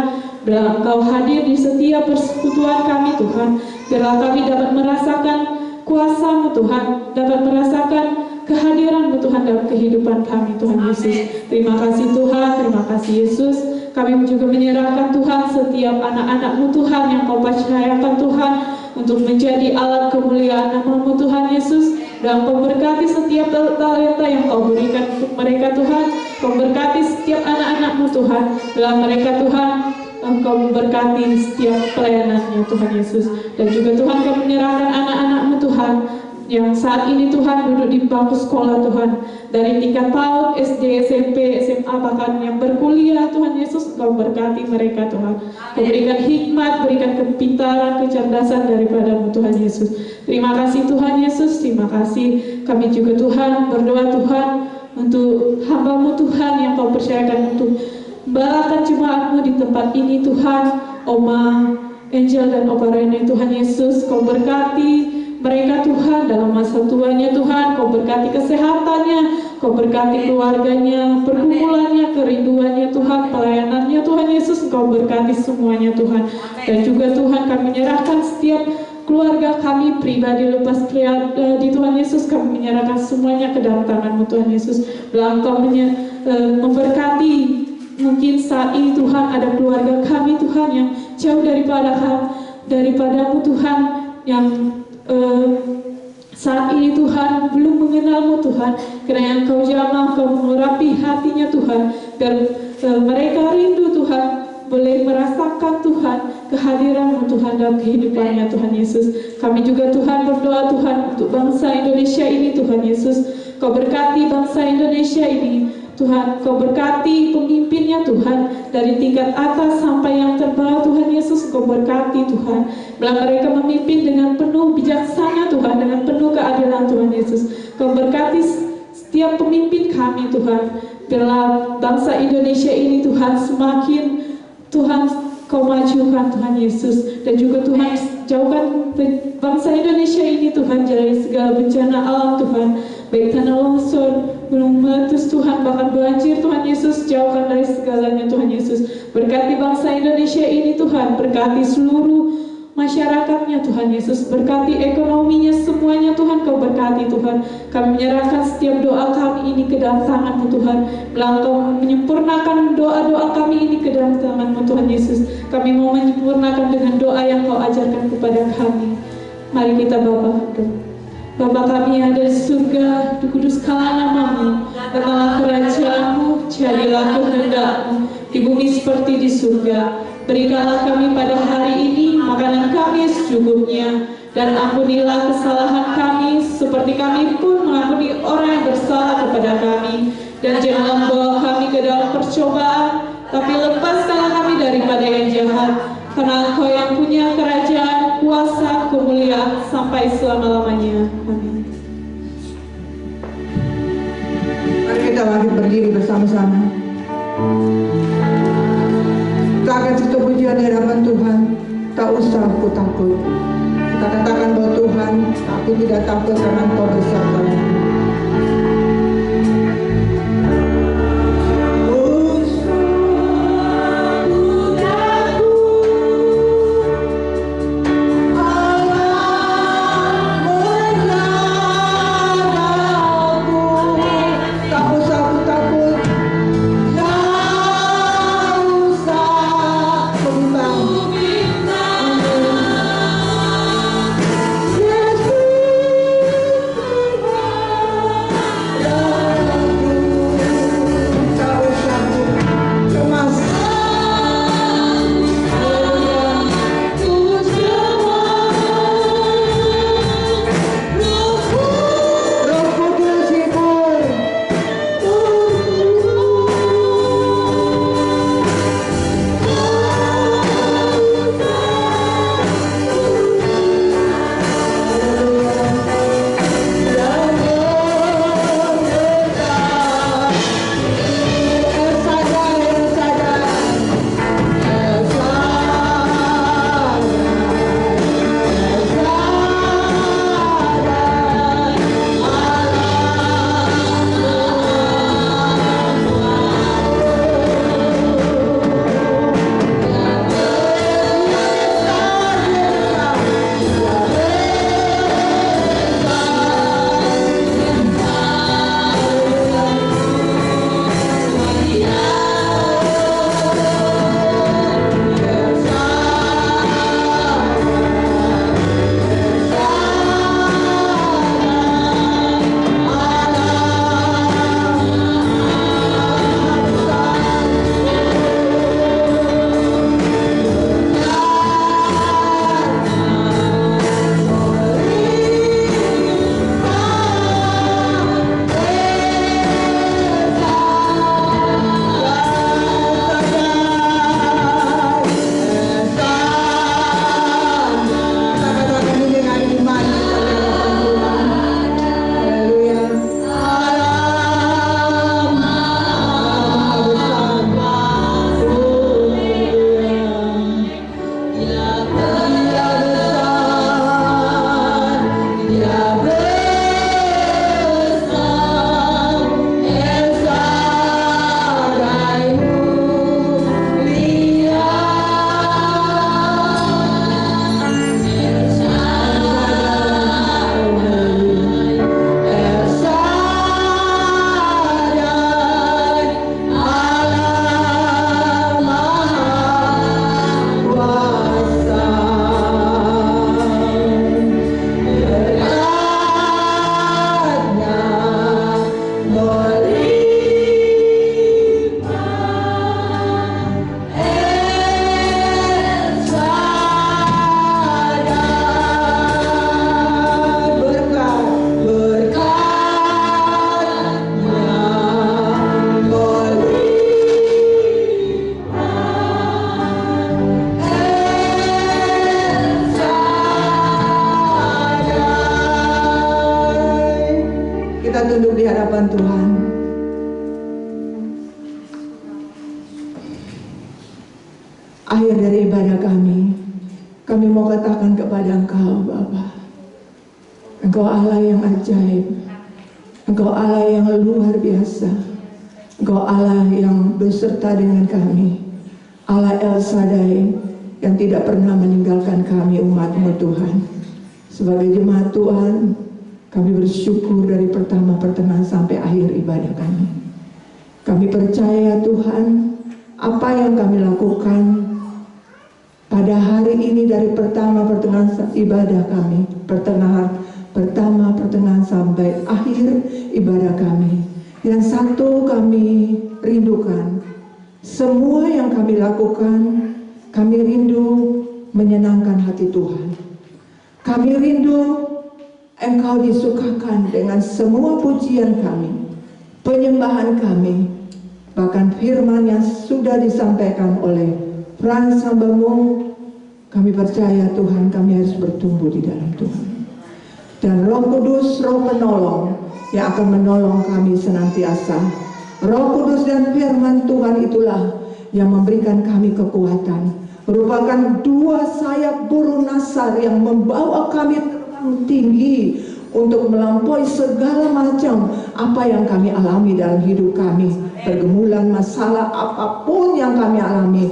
Biarlah Engkau hadir di setiap persekutuan kami Tuhan. Biarlah kami dapat merasakan kuasa-Mu Tuhan, dapat merasakan kehadiran-Mu Tuhan dalam kehidupan kami Tuhan Yesus. Terima kasih Tuhan, terima kasih Yesus. Kami juga menyerahkan Tuhan setiap anak-anak-Mu Tuhan yang Kau percayakan Tuhan untuk menjadi alat kemuliaan nama-Mu Tuhan Yesus. Dan Kau berkati setiap talenta yang Kau berikan untuk mereka Tuhan. Kau berkati setiap anak-anak-Mu Tuhan. Dalam mereka Tuhan, Engkau memberkati setiap pelayanannya Tuhan Yesus. Dan juga Tuhan Kau menyerahkan anak-anak-Mu Tuhan yang saat ini Tuhan duduk di bangku sekolah Tuhan, dari tingkat PAUD, SD, SMP, SMA, bahkan yang berkuliah Tuhan Yesus. Engkau berkati mereka Tuhan. Kau berikan hikmat, berikan kepintaran, kecerdasan daripada-Mu Tuhan Yesus. Terima kasih Tuhan Yesus, terima kasih. Kami juga Tuhan berdoa Tuhan untuk hamba-Mu Tuhan yang Kau percayakan untuk balakan jemaat-Mu di tempat ini Tuhan. Oma Angel dan Opa Rene Tuhan Yesus, Kau berkati mereka Tuhan dalam masa tuanya Tuhan. Kau berkati kesehatannya, Kau berkati keluarganya, pergumulannya, kerinduannya Tuhan, pelayanannya Tuhan Yesus. Kau berkati semuanya Tuhan. Dan juga Tuhan kami menyerahkan setiap keluarga kami pribadi lepas di Tuhan Yesus. Kami menyerahkan semuanya ke dalam tangan-Mu Tuhan Yesus. Dalam Kau memberkati mungkin saat ini Tuhan ada keluarga kami Tuhan yang jauh daripada-Mu Tuhan, yang saat ini Tuhan belum mengenal-Mu Tuhan. Kiranya Engkau jamah, Engkau mengurapi hatinya Tuhan, biar mereka rindu Tuhan, boleh merasakan Tuhan kehadiran-Mu Tuhan dalam kehidupannya Tuhan Yesus. Kami juga Tuhan berdoa Tuhan untuk bangsa Indonesia ini Tuhan Yesus. Kau berkati bangsa Indonesia ini Tuhan. Kau berkati pemimpinnya Tuhan, dari tingkat atas sampai yang terbawah Tuhan Yesus. Kau berkati Tuhan, biarlah mereka memimpin dengan penuh bijaksana Tuhan, dengan penuh keadilan Tuhan Yesus. Kau berkati setiap pemimpin kami Tuhan. Biarlah bangsa Indonesia ini Tuhan semakin Tuhan Kau majukan Tuhan Yesus. Dan juga Tuhan jauhkan bangsa Indonesia ini Tuhan dari segala bencana alam Tuhan, baik tanah longsor, gunung meletus Tuhan, bahkan banjir Tuhan Yesus. Jauhkan dari segalanya Tuhan Yesus. Berkati bangsa Indonesia ini Tuhan, berkati seluruh masyarakatnya Tuhan Yesus, berkati ekonominya semuanya Tuhan. Kau berkati Tuhan. Kami menyerahkan setiap doa kami ini ke dalam tangan-Mu Tuhan. Biarlah Kau menyempurnakan doa-doa kami ini ke dalam tangan-Mu Tuhan Yesus. Kami mau menyempurnakan dengan doa yang Kau ajarkan kepada kami. Mari kita berdoa. Bapa kami yang ada di surga, dikuduskanlah nama-Mu, datanglah kerajaan-Mu, jadilah kehendak-Mu di bumi seperti di surga. Berikanlah kami pada hari ini makanan kami secukupnya, dan ampunilah kesalahan kami seperti kami pun mengampuni orang yang bersalah kepada kami. Dan janganlah membawa kami ke dalam percobaan, tapi lepaskanlah kami daripada yang jahat. Karena Engkau yang punya kerajaan, kuasa, kemuliaan sampai selama-lamanya. Amin. Mari kita lagi berdiri bersama-sama. Kita akan tutup pujian di hadapan Tuhan. Tak usah aku takut. Kita katakan bahwa Tuhan, aku tidak takut karena Engkau beserta. firman Tuhan. Akhir dari ibadah kami mau katakan kepada Engkau Bapa, Engkau Allah yang ajaib, Engkau Allah yang luar biasa, Engkau Allah yang beserta dengan kami, Allah El Shaddai yang tidak pernah meninggalkan kami umat-Mu Tuhan. Sebagai jemaat Tuhan, kami bersyukur dari pertama pertengahan sampai akhir ibadah kami. Kami percaya Tuhan, apa yang kami lakukan pada hari ini dari pertama pertengahan ibadah kami, pertama pertengahan sampai akhir ibadah kami. Yang satu kami rindukan, semua yang kami lakukan, kami rindu menyenangkan hati Tuhan. Kami rindu Engkau disukakan dengan semua pujian kami, penyembahan kami, bahkan firman yang sudah disampaikan oleh Frans Hambamu. Kami percaya Tuhan, kami harus bertumbuh di dalam Tuhan. Dan Roh Kudus, Roh penolong yang akan menolong kami senantiasa. Roh Kudus dan firman Tuhan itulah yang memberikan kami kekuatan, merupakan dua sayap burung nasar yang membawa kami terbang tinggi untuk melampaui segala macam apa yang kami alami dalam hidup kami, pergumulan, masalah apapun yang kami alami.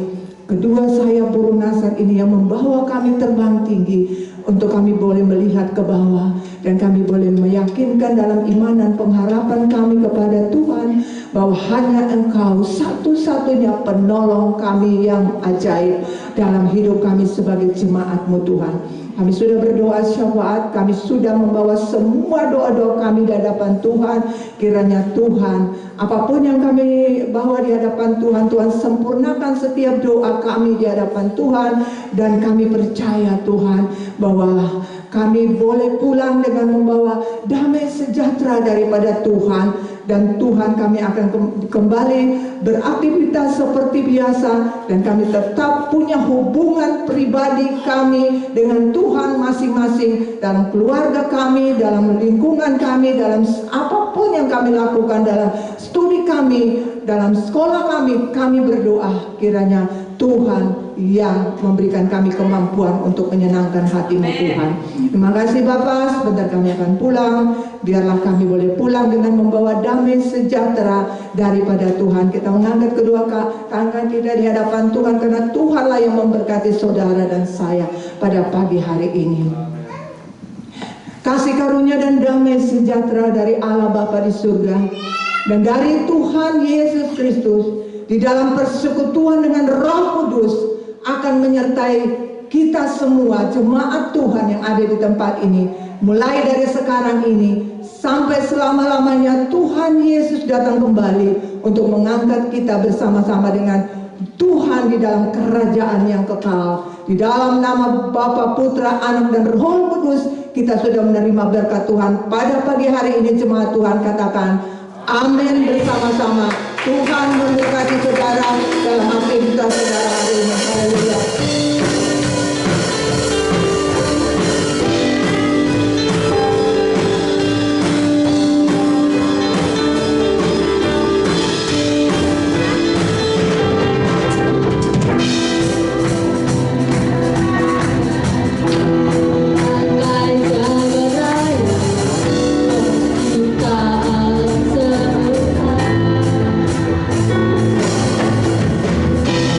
Kedua sayap burung nasar ini yang membawa kami terbang tinggi untuk kami boleh melihat ke bawah dan kami boleh meyakinkan dalam iman dan pengharapan kami kepada Tuhan bahwa hanya Engkau satu-satunya penolong kami yang ajaib dalam hidup kami sebagai jemaat-Mu Tuhan. Kami sudah berdoa syafaat, kami sudah membawa semua doa-doa kami di hadapan Tuhan. Kiranya Tuhan, apapun yang kami bawa di hadapan Tuhan, Tuhan sempurnakan setiap doa kami di hadapan Tuhan. Dan kami percaya Tuhan bahwa kami boleh pulang dengan membawa damai sejahtera daripada Tuhan. Dan Tuhan, kami akan kembali beraktivitas seperti biasa, dan kami tetap punya hubungan pribadi kami dengan Tuhan masing-masing, dalam keluarga kami, dalam lingkungan kami, dalam apapun yang kami lakukan, dalam studi kami, dalam sekolah kami berdoa kiranya Tuhan yang memberikan kami kemampuan untuk menyenangkan hati-Mu Tuhan. Terima kasih Bapak, sebentar kami akan pulang. Biarlah kami boleh pulang dengan membawa damai sejahtera daripada Tuhan. Kita mengangkat kedua tangan kita di hadapan Tuhan, karena Tuhanlah yang memberkati saudara dan saya pada pagi hari ini. Kasih karunia dan damai sejahtera dari Allah Bapa di surga dan dari Tuhan Yesus Kristus di dalam persekutuan dengan Roh Kudus akan menyertai kita semua jemaat Tuhan yang ada di tempat ini, mulai dari sekarang ini sampai selama-lamanya. Tuhan Yesus datang kembali untuk mengangkat kita bersama-sama dengan Tuhan di dalam kerajaan yang kekal. Di dalam nama Bapa, Putra, Anak, dan Roh Kudus kita sudah menerima berkat Tuhan. Pada pagi hari ini jemaat Tuhan katakan amin bersama-sama. Tuhan memberkati saudara dalam aktivitas saudara hari ini. Haleluya.